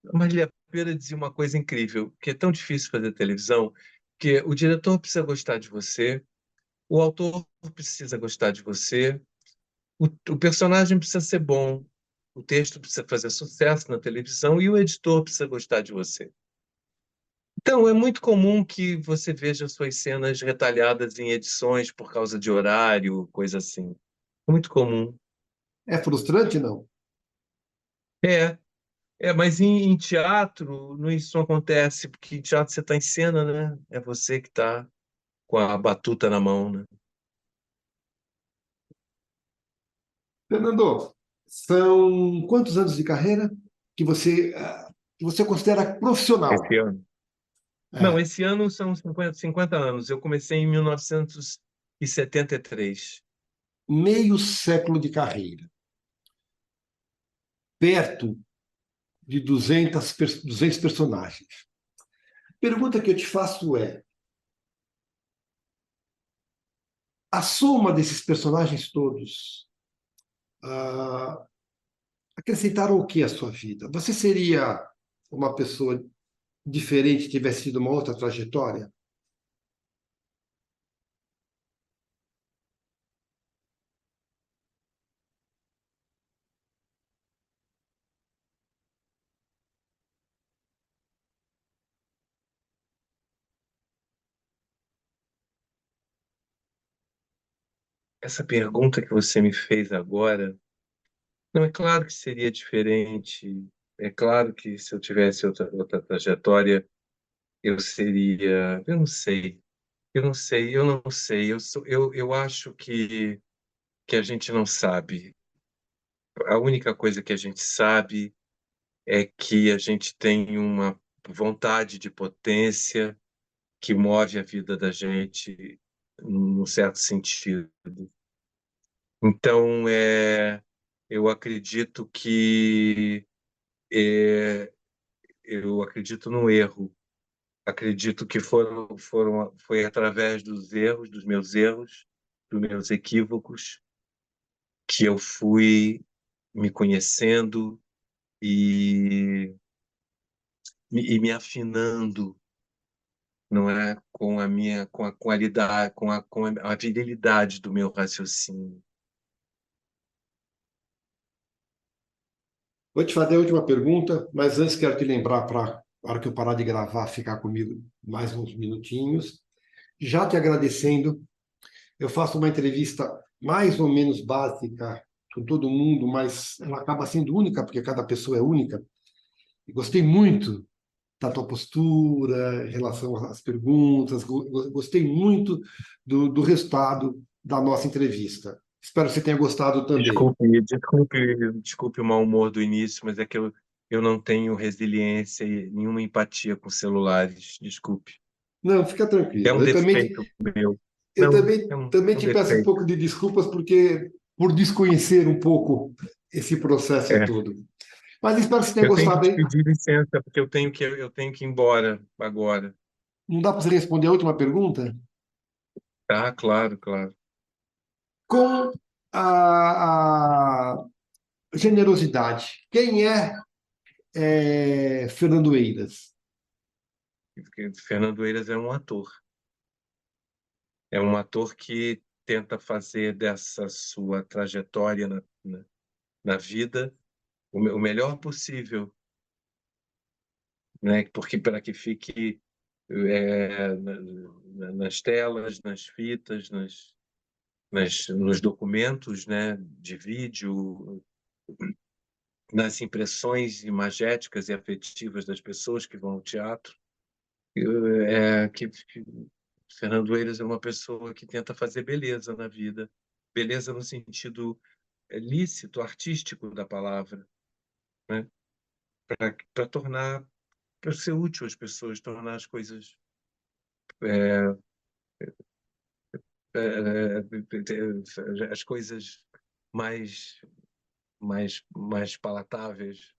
a Marília Pêra dizia uma coisa incrível, que é tão difícil fazer televisão, que o diretor precisa gostar de você, o autor precisa gostar de você, o personagem precisa ser bom, o texto precisa fazer sucesso na televisão e o editor precisa gostar de você. Então, é muito comum que você veja suas cenas retalhadas em edições por causa de horário, coisa assim. É muito comum. É frustrante, não? É, mas em teatro isso não acontece, porque em teatro você está em cena, né? É você que está com a batuta na mão, né? Fernando, são quantos anos de carreira que você considera profissional? Esse ano. Não, É, esse ano são 50 anos. Eu comecei em 1973. meio século de carreira, perto de 200 personagens. Pergunta que eu te faço é: a soma desses personagens todos ah, acrescentaram o que à sua vida? Você seria uma pessoa diferente se tivesse tido uma outra trajetória? Essa pergunta que você me fez agora, não, é claro que seria diferente. É claro que se eu tivesse outra trajetória, eu seria. Eu não sei. Eu não sei. Eu acho que a gente não sabe. A única coisa que a gente sabe é que a gente tem uma vontade de potência que move a vida da gente num certo sentido. Então, eu acredito que é, eu acredito no erro. Acredito que foi através dos erros, dos meus equívocos, que eu fui me conhecendo e, e me afinando, não é, com a minha, com a qualidade, com a virilidade do meu raciocínio. Vou te fazer a última pergunta, mas antes quero te lembrar para a hora que eu parar de gravar, ficar comigo mais uns minutinhos. Já te agradecendo, eu faço uma entrevista mais ou menos básica com todo mundo, mas ela acaba sendo única, porque cada pessoa é única. E gostei muito da tua postura em relação às perguntas, gostei muito do resultado da nossa entrevista. Espero que você tenha gostado também. Desculpe o mau humor do início, mas é que eu não tenho resiliência e nenhuma empatia com celulares. Desculpe. Não, fica É tranquilo. um Eu também, defeito meu. eu Não, também, também é um te peço um defeito. pouco de desculpas porque por desconhecer um pouco esse processo É. todo. Mas espero que você tenha Eu tenho que gostado te aí. pedir licença, porque eu tenho que ir embora agora. Não dá para você responder a última pergunta? Tá, claro, claro. Com a generosidade. Quem é Fernando Eiras? Porque Fernando Eiras é um ator. É um ator que tenta fazer dessa sua trajetória na vida o melhor possível, né? Porque para que fique nas telas, nas fitas, nos documentos, né, de vídeo, nas impressões imagéticas e afetivas das pessoas que vão ao teatro, que Fernando Eiras é uma pessoa que tenta fazer beleza na vida, beleza no sentido lícito, artístico da palavra, né? Para tornar, para ser útil às pessoas, tornar as coisas as coisas mais mais palatáveis,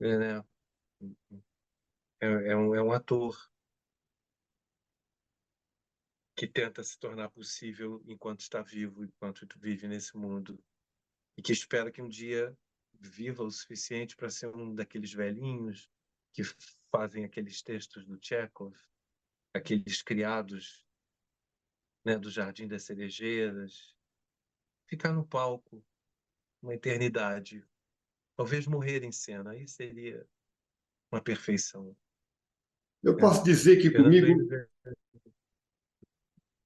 né? É um ator que tenta se tornar possível enquanto está vivo, enquanto vive nesse mundo, e que espera que um dia viva o suficiente para ser um daqueles velhinhos que fazem aqueles textos do Chekhov, aqueles criados, né, do Jardim das Cerejeiras, ficar no palco uma eternidade, talvez morrer em cena, aí seria uma perfeição. Eu posso dizer que Fernando comigo, Eiras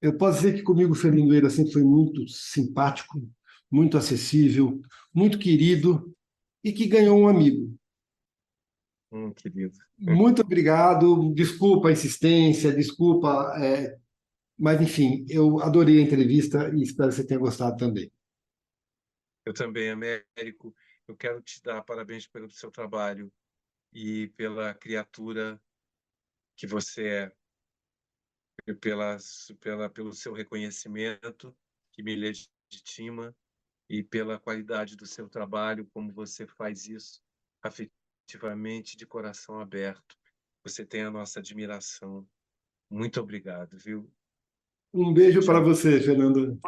eu posso dizer que comigo o Fernando Eiras sempre foi muito simpático, muito acessível, muito querido e que ganhou um amigo. querido. Muito obrigado. Desculpa a insistência, desculpa, mas enfim, eu adorei a entrevista e espero que você tenha gostado também. Eu também, Américo, eu quero te dar parabéns pelo seu trabalho e pela criatura que você é, pelo seu reconhecimento, que me legitima, e pela qualidade do seu trabalho, como você faz isso afetivamente, de coração aberto. Você tem a nossa admiração. Muito obrigado, viu? Um beijo para Tchau. você, Fernando.